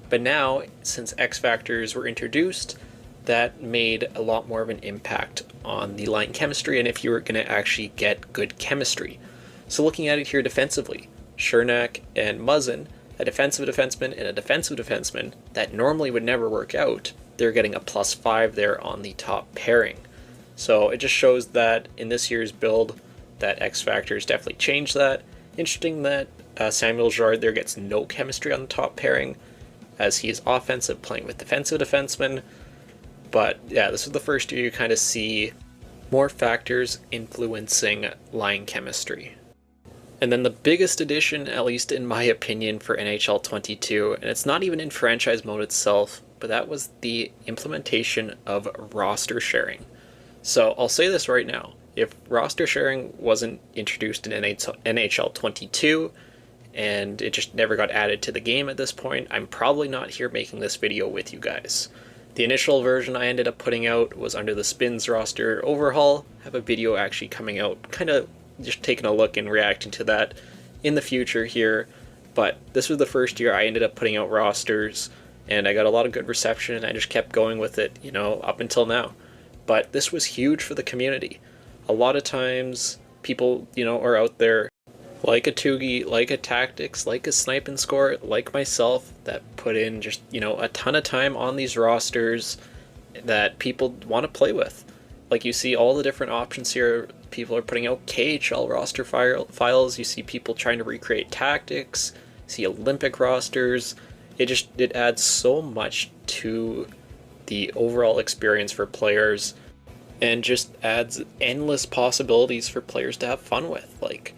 But now, since X Factors were introduced, that made a lot more of an impact on the line chemistry and if you were going to actually get good chemistry. So looking at it here defensively, Chernak and Muzzin, a defensive defenseman and a defensive defenseman that normally would never work out, they're getting a +5 there on the top pairing. So it just shows that in this year's build, that X Factors definitely changed that. Interesting that Samuel Girard there gets no chemistry on the top pairing, as he is offensive playing with defensive defensemen. But yeah, this is the first year you kind of see more factors influencing line chemistry. And then the biggest addition, at least in my opinion, for NHL 22, and it's not even in franchise mode itself, but that was the implementation of roster sharing. So I'll say this right now, if roster sharing wasn't introduced in NHL 22, and it just never got added to the game at this point, I'm probably not here making this video with you guys. The initial version I ended up putting out was under the Spins roster overhaul. I have a video actually coming out, kind of just taking a look and reacting to that in the future here. But this was the first year I ended up putting out rosters, and I got a lot of good reception, and I just kept going with it, you know, up until now. But this was huge for the community. A lot of times people, you know, are out there like a Tugi, like a Tactics, like a Snipe and Score, like myself, that put in just, you know, a ton of time on these rosters that people want to play with. Like, you see all the different options here. People are putting out KHL roster files. You see people trying to recreate Tactics. You see Olympic rosters. It adds so much to the overall experience for players, and just adds endless possibilities for players to have fun with. Like,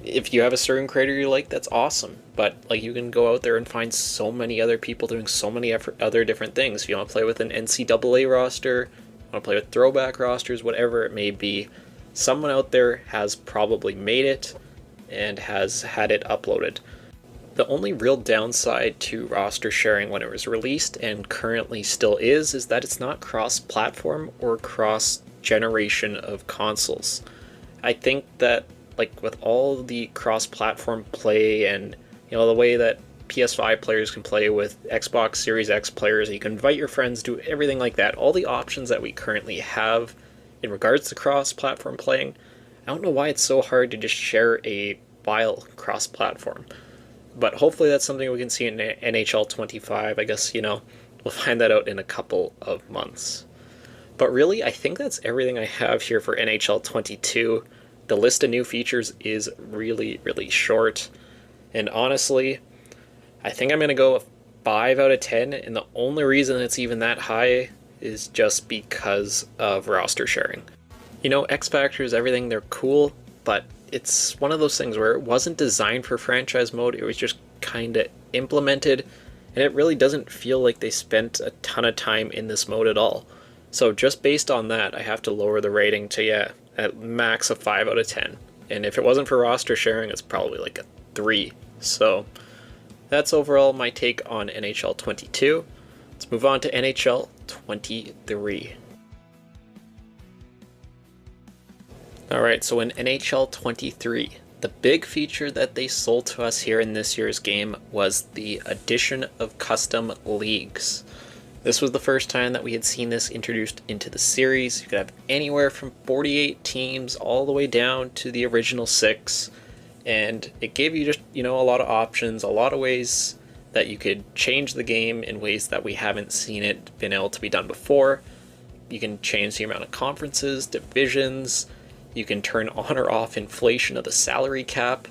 if you have a certain creator you like, that's awesome, but like, you can go out there and find so many other people doing so many other different things. If you want to play with an NCAA roster, want to play with throwback rosters, whatever it may be, someone out there has probably made it and has had it uploaded. The only real downside to roster sharing when it was released, and currently still is that it's not cross-platform or cross-generation of consoles. I think that, like, with all the cross-platform play and, you know, the way that PS5 players can play with Xbox Series X players, you can invite your friends, do everything like that, all the options that we currently have in regards to cross-platform playing, I don't know why it's so hard to just share a file cross-platform. But hopefully that's something we can see in NHL 25. I guess, you know, we'll find that out in a couple of months. But really, I think that's everything I have here for NHL 22. The list of new features is really, really short. And honestly, I think I'm going to go a 5 out of 10. And the only reason it's even that high is just because of roster sharing. You know, X Factors, everything, they're cool, but it's one of those things where it wasn't designed for franchise mode, it was just kind of implemented, and it really doesn't feel like they spent a ton of time in this mode at all. So just based on that, I have to lower the rating to, yeah, at max a 5 out of 10. And if it wasn't for roster sharing, it's probably like a 3. So that's overall my take on NHL 22. Let's move on to NHL 23. Alright, so in NHL 23, the big feature that they sold to us here in this year's game was the addition of custom leagues. This was the first time that we had seen this introduced into the series. You could have anywhere from 48 teams all the way down to the original 6. And it gave you just, a lot of options, a lot of ways that you could change the game in ways that we haven't seen it been able to be done before. You can change the amount of conferences, divisions. You can turn on or off inflation of the salary cap.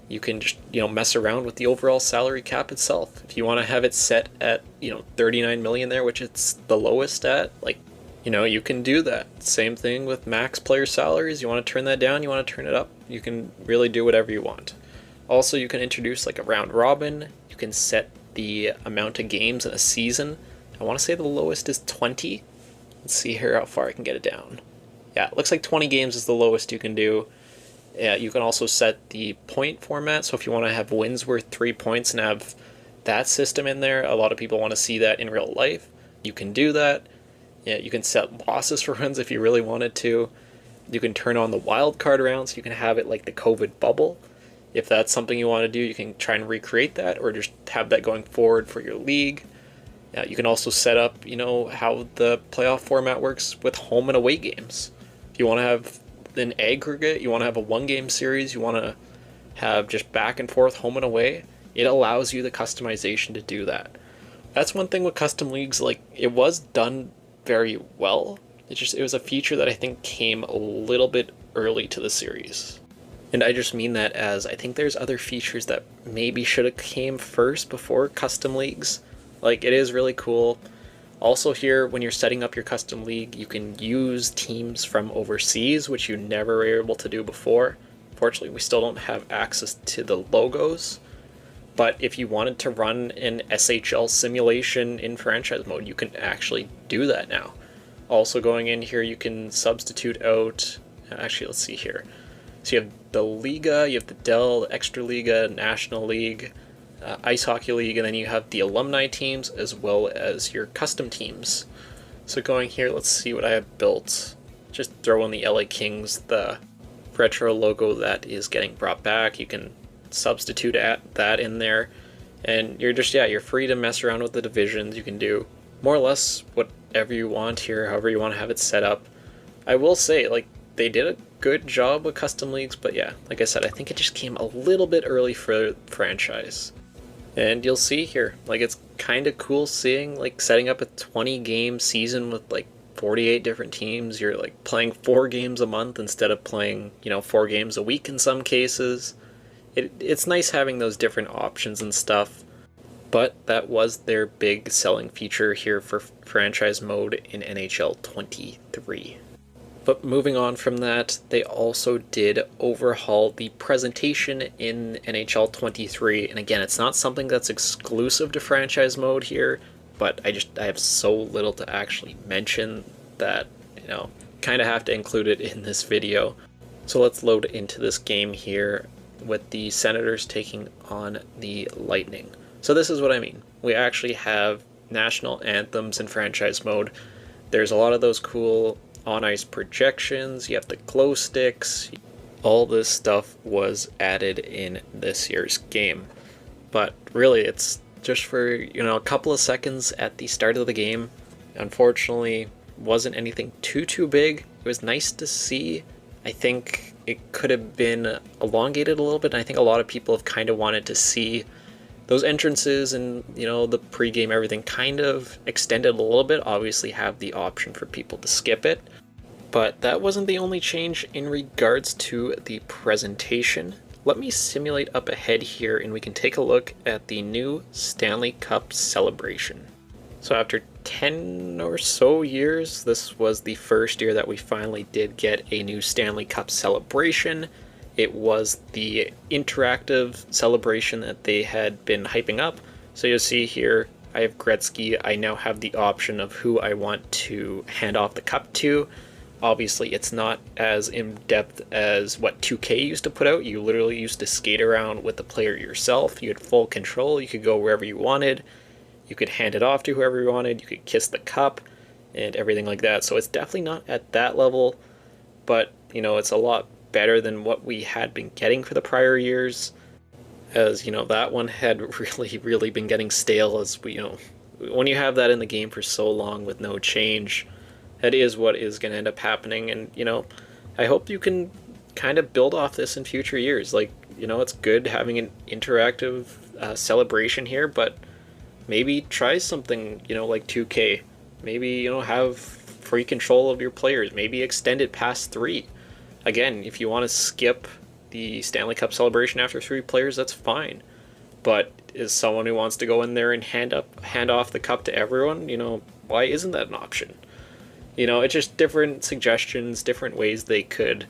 You can just, mess around with the overall salary cap itself. If you want to have it set at, 39 million there, which it's the lowest at, you can do that. Same thing with max player salaries. You want to turn that down, you want to turn it up. You can really do whatever you want. Also, you can introduce like a round robin. You can set the amount of games in a season. I want to say the lowest is 20. Let's see here how far I can get it down. Yeah, it looks like 20 games is the lowest you can do. Yeah, you can also set the point format. So if you want to have wins worth 3 points and have that system in there, a lot of people want to see that in real life. You can do that. Yeah, you can set losses for runs if you really wanted to. You can turn on the wild card rounds. You can have it like the COVID bubble. If that's something you want to do, you can try and recreate that or just have that going forward for your league. You can also set up, how the playoff format works with home and away games. If you want to have an aggregate, you want to have a 1-game series, you want to have just back and forth home and away, it allows you the customization to do that. That's one thing with custom leagues, it was done very well. It was a feature that I think came a little bit early to the series. And I just mean that as I think there's other features that maybe should have came first before custom leagues. It is really cool. Also here, when you're setting up your custom league, you can use teams from overseas, which you never were able to do before. Fortunately, we still don't have access to the logos. But if you wanted to run an SHL simulation in franchise mode, you can actually do that now. Also going in here, you can substitute out, actually let's see here. So you have the Liga, you have the Dell, the Extra Liga, National League, Ice Hockey League, and then you have the alumni teams as well as your custom teams. So going here, let's see what I have built. Just throw in the LA Kings, the retro logo that is getting brought back. You can substitute that in there, and you're free to mess around with the divisions. You can do more or less whatever you want here, however you want to have it set up. I will say, they did a good job with custom leagues, but yeah, like I said, I think it just came a little bit early for franchise. And you'll see here, it's kind of cool seeing, setting up a 20-game season with, 48 different teams. You're, playing 4 games a month instead of playing, 4 games a week in some cases. It's nice having those different options and stuff. But that was their big selling feature here for franchise mode in NHL 23. But moving on from that, they also did overhaul the presentation in NHL 23. And again, it's not something that's exclusive to franchise mode here, but I have so little to actually mention that, kind of have to include it in this video. So let's load into this game here with the Senators taking on the Lightning. So this is what I mean. We actually have national anthems in franchise mode. There's a lot of those cool on-ice projections, you have the glow sticks. All this stuff was added in this year's game. But really, it's just for, a couple of seconds at the start of the game. Unfortunately, wasn't anything too big. It was nice to see. I think it could have been elongated a little bit, and I think a lot of people have kind of wanted to see those entrances and, the pregame, everything kind of extended a little bit. Obviously have the option for people to skip it. But that wasn't the only change in regards to the presentation. Let me simulate up ahead here and we can take a look at the new Stanley Cup celebration. So after 10 or so years, this was the first year that we finally did get a new Stanley Cup celebration. it was the interactive celebration that they had been hyping up. So you'll see here, I have Gretzky. I now have the option of who I want to hand off the cup to. Obviously, it's not as in-depth as what 2K used to put out. You literally used to skate around with the player yourself. You had full control. You could go wherever you wanted. You could hand it off to whoever you wanted. You could kiss the cup and everything like that. So it's definitely not at that level, but, you know, it's a lot better than what we had been getting for the prior years. As, you know, that one had really been getting stale, as we, you know, when you have that in the game for so long with no change, that is what is going to end up happening. And, you know, I hope you can kind of build off this in future years. Like, you know, it's good having an interactive celebration here, but maybe try something, you know, like 2K. Maybe, you know, have free control of your players. Maybe extend it past 3. Again, if you want to skip the Stanley Cup celebration after 3 players, that's fine. But as someone who wants to go in there and hand off the cup to everyone, you know, why isn't that an option? You know, it's just different suggestions, different ways they could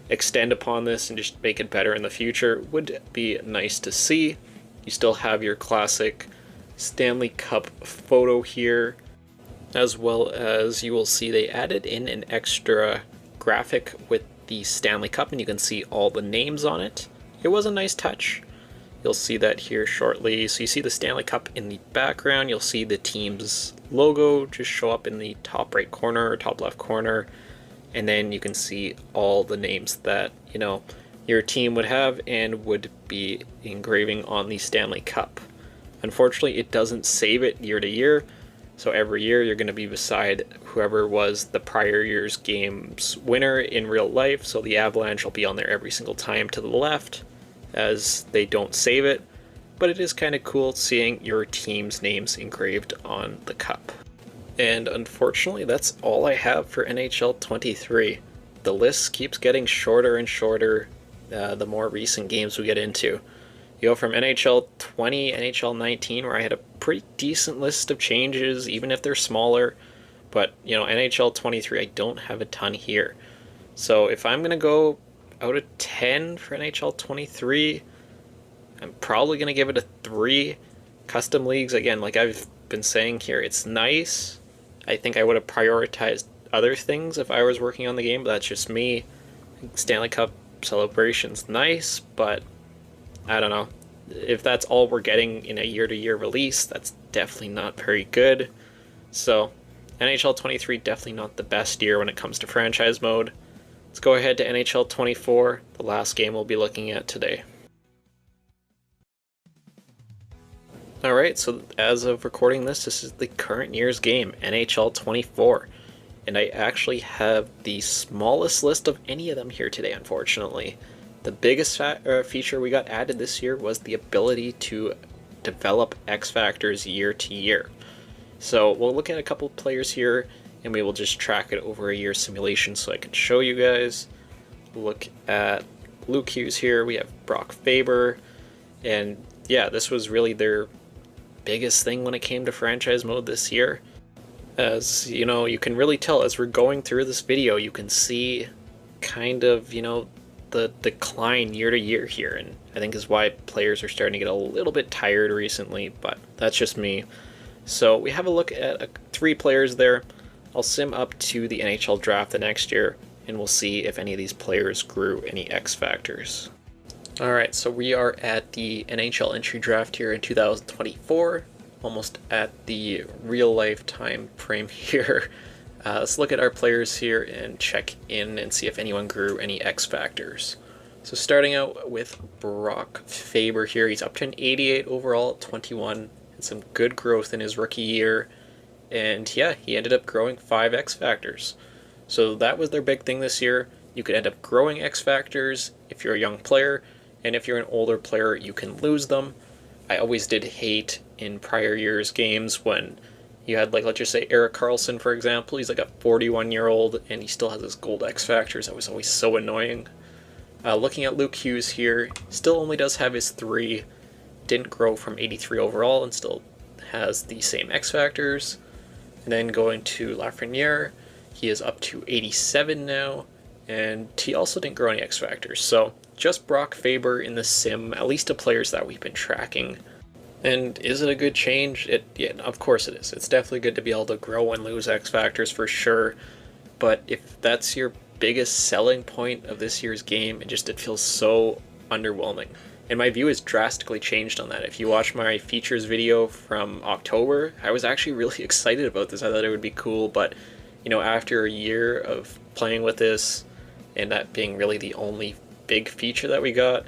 extend upon this and just make it better in the future. Would be nice to see. You still have your classic Stanley Cup photo here, as well as you will see they added in an extra graphic with the Stanley Cup, and you can see all the names on it. It was a nice touch. You'll see that here shortly. So you see the Stanley Cup in the background. You'll see the team's logo just show up in the top right corner or top left corner, and then you can see all the names that, you know, your team would have and would be engraving on the Stanley Cup. Unfortunately, it doesn't save it year to year. So every year you're going to be beside whoever was the prior year's game's winner in real life. So the Avalanche will be on there every single time to the left, as they don't save it. But it is kind of cool seeing your team's names engraved on the cup. And unfortunately, that's all I have for NHL 23. The list keeps getting shorter and shorter the more recent games we get into. You go from NHL 20, NHL 19, where I had a pretty decent list of changes, even if they're smaller. But, you know, NHL 23, I don't have a ton here. So if I'm going to go out of 10 for NHL 23, I'm probably going to give it a 3. Custom leagues, again, like I've been saying here, it's nice. I think I would have prioritized other things if I was working on the game, but that's just me. Stanley Cup celebration's nice, but I don't know. If that's all we're getting in a year-to-year release, that's definitely not very good. So, NHL 23, definitely not the best year when it comes to franchise mode. Let's go ahead to NHL 24, the last game we'll be looking at today. Alright, so as of recording this, this is the current year's game, NHL 24. And I actually have the smallest list of any of them here today, unfortunately. The biggest feature we got added this year was the ability to develop X Factors year to year. So we'll look at a couple players here, and we will just track it over a year simulation so I can show you guys. Look at Luke Hughes here. We have Brock Faber, and yeah, this was really their biggest thing when it came to franchise mode this year. As you know, you can really tell as we're going through this video, you can see kind of, you know, the decline year to year here, and I think is why players are starting to get a little bit tired recently, but that's just me. So we have a look at 3 players there. I'll sim up to the NHL draft the next year, and we'll see if any of these players grew any X factors. Alright, so we are at the NHL entry draft here in 2024, almost at the real life time frame here. Let's look at our players here and check in and see if anyone grew any X factors. So starting out with Brock Faber here, he's up to an 88 overall at 21, and some good growth in his rookie year. And yeah, he ended up growing 5 X factors. So that was their big thing this year. You could end up growing X factors if you're a young player, and if you're an older player, you can lose them. I always did hate in prior years' games when you had, like, let's just say Erik Karlsson, for example. He's like a 41-year-old, and he still has his gold X factors. That was always so annoying. Looking at Luke Hughes here, still only does have his 3. Didn't grow from 83 overall, and still has the same X factors. And then going to Lafreniere, he is up to 87 now, and he also didn't grow any X Factors. So just Brock Faber in the sim, at least the players that we've been tracking. And is it a good change? Yeah, of course it is. It's definitely good to be able to grow and lose X Factors for sure. But if that's your biggest selling point of this year's game, it feels so underwhelming. And my view has drastically changed on that. If you watch my features video from October, I was actually really excited about this. I thought it would be cool, but after a year of playing with this and that being really the only big feature that we got,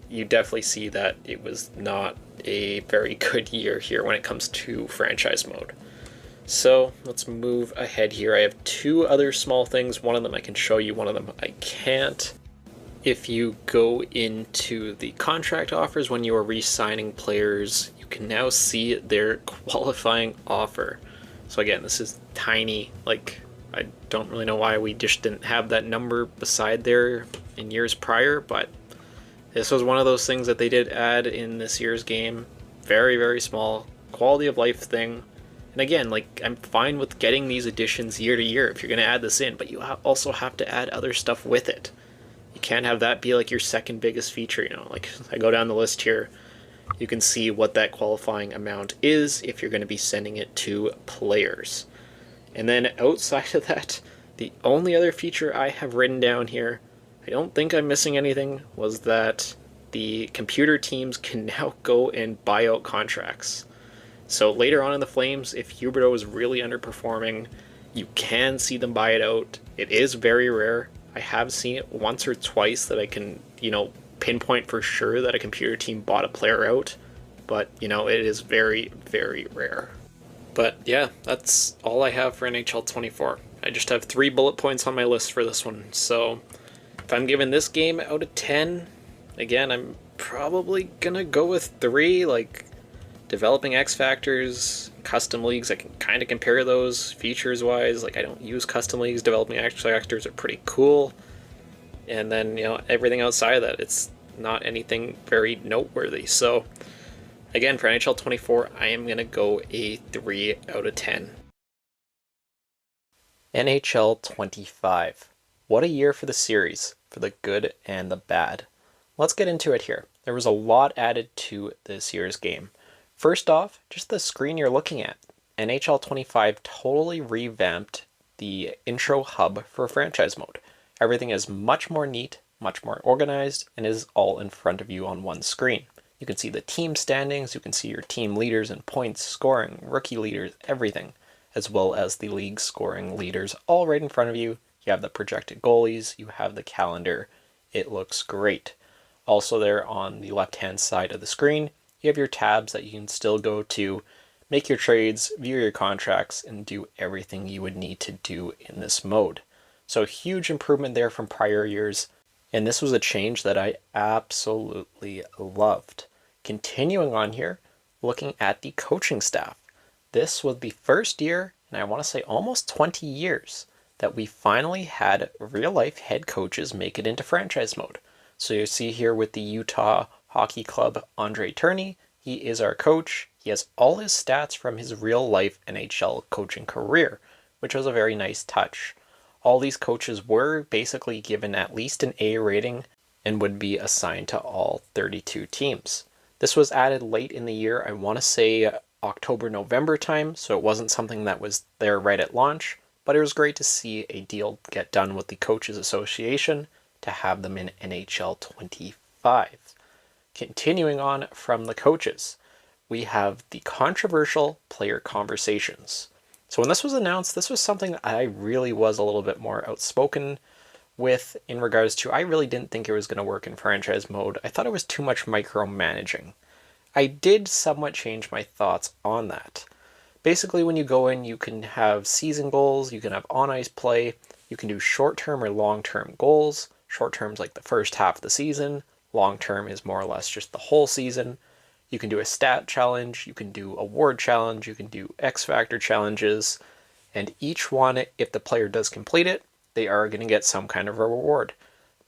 you definitely see that it was not a very good year here when it comes to franchise mode. So let's move ahead here. I have two other small things. One of them I can show you, one of them I can't. If you go into the contract offers when you are re-signing players, you can now see their qualifying offer. So again, this is tiny. Like, I don't really know why we just didn't have that number beside there in years prior, but this was one of those things that they did add in this year's game. Very, very small quality of life thing. And again, like, I'm fine with getting these additions year to year if you're going to add this in, but you also have to add other stuff with it. You can't have that be like your second biggest feature, Like, I go down the list here, you can see what that qualifying amount is if you're going to be sending it to players. And then outside of that, the only other feature I have written down here, I don't think I'm missing anything, was that the computer teams can now go and buy out contracts. So later on in the Flames, if Huberdeau is really underperforming, you can see them buy it out. It is very rare. I have seen it once or twice that I can, pinpoint for sure that a computer team bought a player out. But, it is very, very rare. But yeah, that's all I have for NHL 24. I just have 3 bullet points on my list for this one. So if I'm giving this game out of 10, again, I'm probably gonna go with 3. Like, developing X Factors, custom leagues, I can kind of compare those features wise. Like, I don't use custom leagues. Developing X Factors are pretty cool. And then, everything outside of that, it's not anything very noteworthy. So again, for NHL 24, I am going to go a 3 out of 10. NHL 25. What a year for the series, for the good and the bad. Let's get into it here. There was a lot added to this year's game. First off, just the screen you're looking at. NHL 25 totally revamped the intro hub for franchise mode. Everything is much more neat, much more organized, and is all in front of you on one screen. You can see the team standings, you can see your team leaders and points, scoring, rookie leaders, everything, as well as the league scoring leaders all right in front of you. You have the projected goalies, you have the calendar. It looks great. Also there on the left-hand side of the screen, you have your tabs that you can still go to, make your trades, view your contracts, and do everything you would need to do in this mode. So huge improvement there from prior years, and this was a change that I absolutely loved. Continuing on here, looking at the coaching staff. This was the first year, and I want to say almost 20 years, that we finally had real-life head coaches make it into franchise mode. So you see here with the Utah Hockey Club, Andre Turney, he is our coach. He has all his stats from his real-life NHL coaching career, which was a very nice touch. All these coaches were basically given at least an A rating and would be assigned to all 32 teams. This was added late in the year, I want to say October, November time, so it wasn't something that was there right at launch, but it was great to see a deal get done with the Coaches Association to have them in NHL 25. Continuing on from the coaches, we have the controversial player conversations. So when this was announced, this was something that I really was a little bit more outspoken with in regards to I really didn't think it was going to work in franchise mode. I thought it was too much micromanaging. I did somewhat change my thoughts on that. Basically, when you go in, you can have season goals, you can have on-ice play, you can do short-term or long-term goals. Short-term's like the first half of the season. Long-term is more or less just the whole season. You can do a stat challenge, you can do award challenge, you can do X Factor challenges, and each one, if the player does complete it, they are going to get some kind of a reward.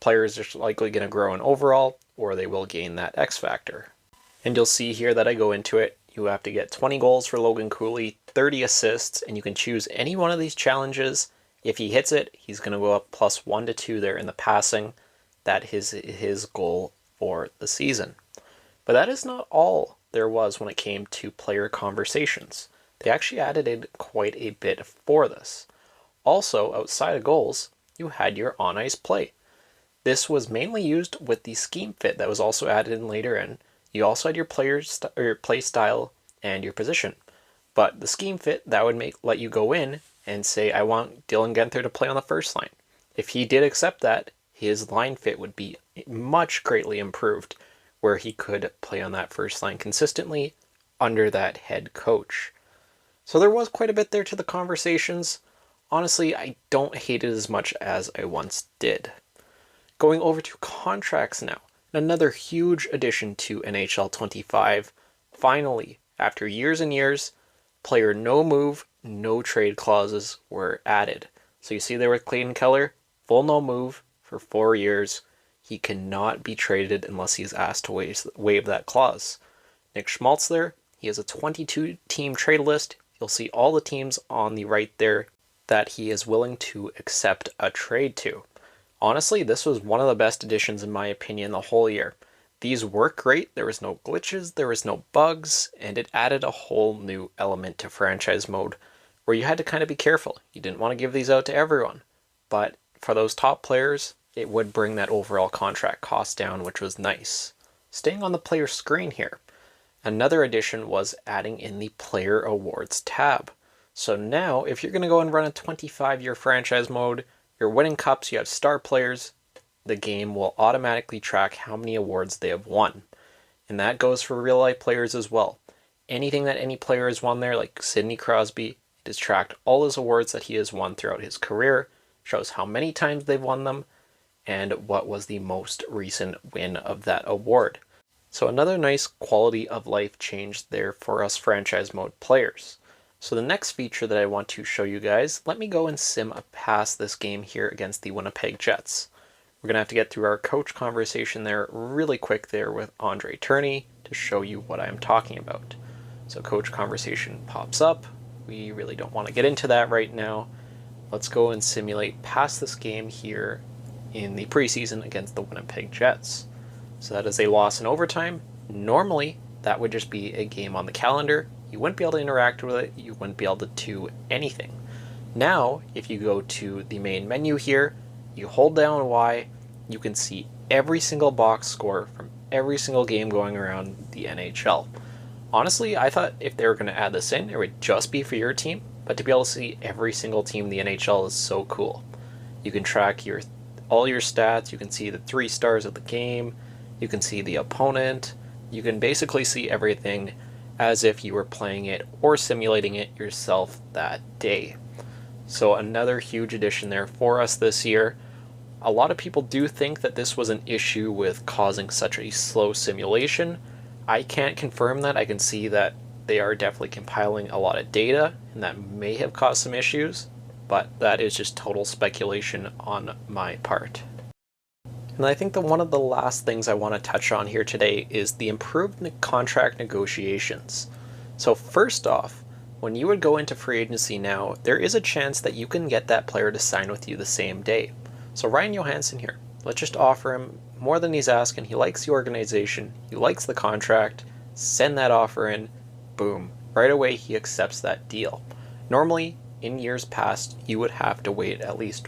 Players are likely going to grow in overall, or they will gain that X Factor. And you'll see here that I go into it, you have to get 20 goals for Logan Cooley, 30 assists, and you can choose any one of these challenges, If he hits it, he's going to go up +1 to 2 there in the passing. That is his goal for the season. But that is not all there was when it came to player conversations. They actually added in quite a bit for this. Also, outside of goals, you had your on-ice play. This was mainly used with the scheme fit that was also added in later in. You also had your play style and your position. But the scheme fit, that would let you go in and say, I want Dylan Guenther to play on the first line. If he did accept that, his line fit would be much greatly improved, where he could play on that first line consistently under that head coach. So there was quite a bit there to the conversations. Honestly, I don't hate it as much as I once did. Going over to contracts now. Another huge addition to NHL 25. Finally, after years and years, player no move, no trade clauses were added. So you see there with Clayton Keller, full no move for 4 years. He cannot be traded unless he's asked to waive that clause. Nick Schmaltz there, he has a 22-team trade list. You'll see all the teams on the right there that he is willing to accept a trade to. Honestly, this was one of the best additions in my opinion the whole year. These work great, there was no glitches, there was no bugs, and it added a whole new element to franchise mode where you had to kind of be careful. You didn't want to give these out to everyone, but for those top players, it would bring that overall contract cost down, which was nice. Staying on the player screen here, another addition was adding in the player awards tab. So now, if you're going to go and run a 25-year franchise mode, you're winning cups, you have star players, the game will automatically track how many awards they have won. And that goes for real life players as well. Anything that any player has won there, like Sidney Crosby, it has tracked all his awards that he has won throughout his career, shows how many times they've won them, and what was the most recent win of that award. So another nice quality of life change there for us franchise mode players. So the next feature that I want to show you guys, let me go and sim past this game here against the Winnipeg Jets. We're going to have to get through our coach conversation there really quick there with Andre Turney to show you what I'm talking about. So coach conversation pops up. We really don't want to get into that right now. Let's go and simulate past this game here in the preseason against the Winnipeg Jets. So that is a loss in overtime. Normally, that would just be a game on the calendar. You wouldn't be able to interact with it. You wouldn't be able to do anything. Now, if you go to the main menu here, you hold down Y, you can see every single box score from every single game going around the NHL. Honestly, I thought if they were going to add this in, it would just be for your team, but to be able to see every single team in the NHL is so cool. You can track all your stats, you can see the 3 stars of the game, you can see the opponent, you can basically see everything as if you were playing it or simulating it yourself that day. So another huge addition there for us this year. A lot of people do think that this was an issue with causing such a slow simulation. I can't confirm that. I can see that they are definitely compiling a lot of data, and that may have caused some issues, but that is just total speculation on my part. And I think that one of the last things I want to touch on here today is the improved contract negotiations. So first off, when you would go into free agency now, there is a chance that you can get that player to sign with you the same day. So Ryan Johansson here, let's just offer him more than he's asking. He likes the organization, he likes the contract, send that offer in, boom. Right away he accepts that deal. Normally, in years past, you would have to wait at least,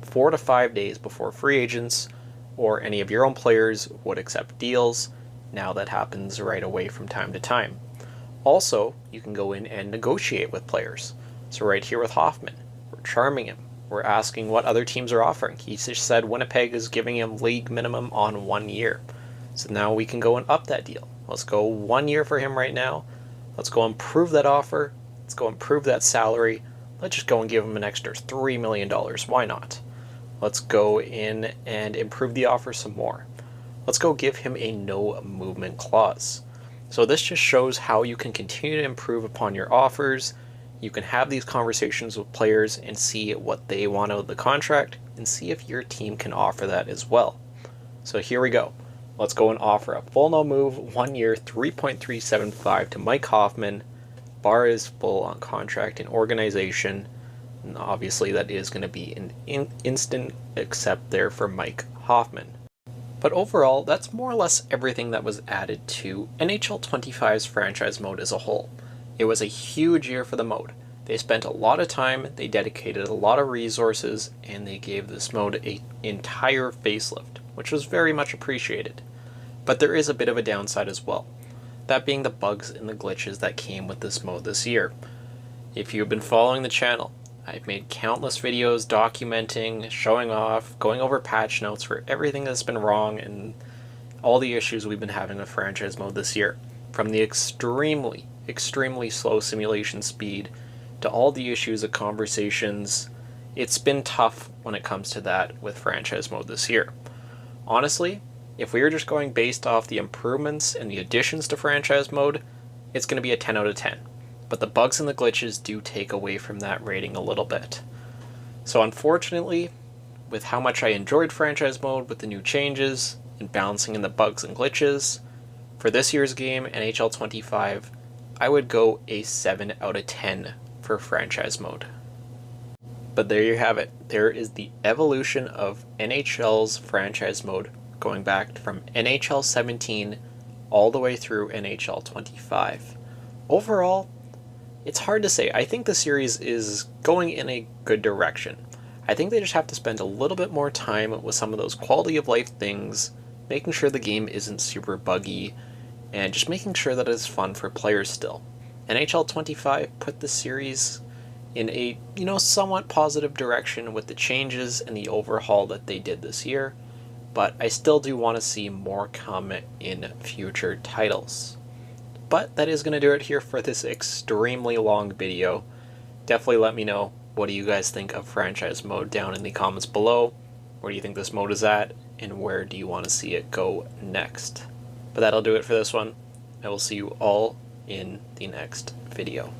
4 to 5 days before free agents or any of your own players would accept deals. Now that happens right away from time to time. Also, you can go in and negotiate with players. So right here with Hoffman, we're charming him. We're asking what other teams are offering. He just said Winnipeg is giving him league minimum on 1 year. So now we can go and up that deal. Let's go 1 year for him right now. Let's go improve that offer. Let's go improve that salary. Let's just go and give him an extra $3 million. Why not? Let's go in and improve the offer some more. Let's go give him a no movement clause. So this just shows how you can continue to improve upon your offers. You can have these conversations with players and see what they want out of the contract and see if your team can offer that as well. So here we go. Let's go and offer a full no move 1 year 3.375 to Mike Hoffman. Bar is full on contract and organization. And obviously that is going to be an instant accept there for Mike Hoffman. But overall, that's more or less everything that was added to NHL 25's franchise mode as a whole. It was a huge year for the mode. They spent a lot of time, they dedicated a lot of resources, and they gave this mode an entire facelift, which was very much appreciated. But there is a bit of a downside as well, that being the bugs and the glitches that came with this mode this year. If you've been following the channel, I've made countless videos documenting, showing off, going over patch notes for everything that's been wrong and all the issues we've been having with franchise mode this year. From the extremely slow simulation speed to all the issues of conversations, it's been tough when it comes to that with franchise mode this year. Honestly, if we were just going based off the improvements and the additions to franchise mode, it's going to be a 10 out of 10. But the bugs and the glitches do take away from that rating a little bit. So unfortunately, with how much I enjoyed franchise mode with the new changes and balancing in the bugs and glitches, for this year's game, NHL 25, I would go a 7 out of 10 for franchise mode. But there you have it. There is the evolution of NHL's franchise mode going back from NHL 17 all the way through NHL 25. Overall, it's hard to say. I think the series is going in a good direction. I think they just have to spend a little bit more time with some of those quality of life things, making sure the game isn't super buggy, and just making sure that it's fun for players still. NHL 25 put the series in a, somewhat positive direction with the changes and the overhaul that they did this year, but I still do want to see more come in future titles. But that is going to do it here for this extremely long video. Definitely let me know, what do you guys think of franchise mode down in the comments below? Where do you think this mode is at? And where do you want to see it go next? But that'll do it for this one. I will see you all in the next video.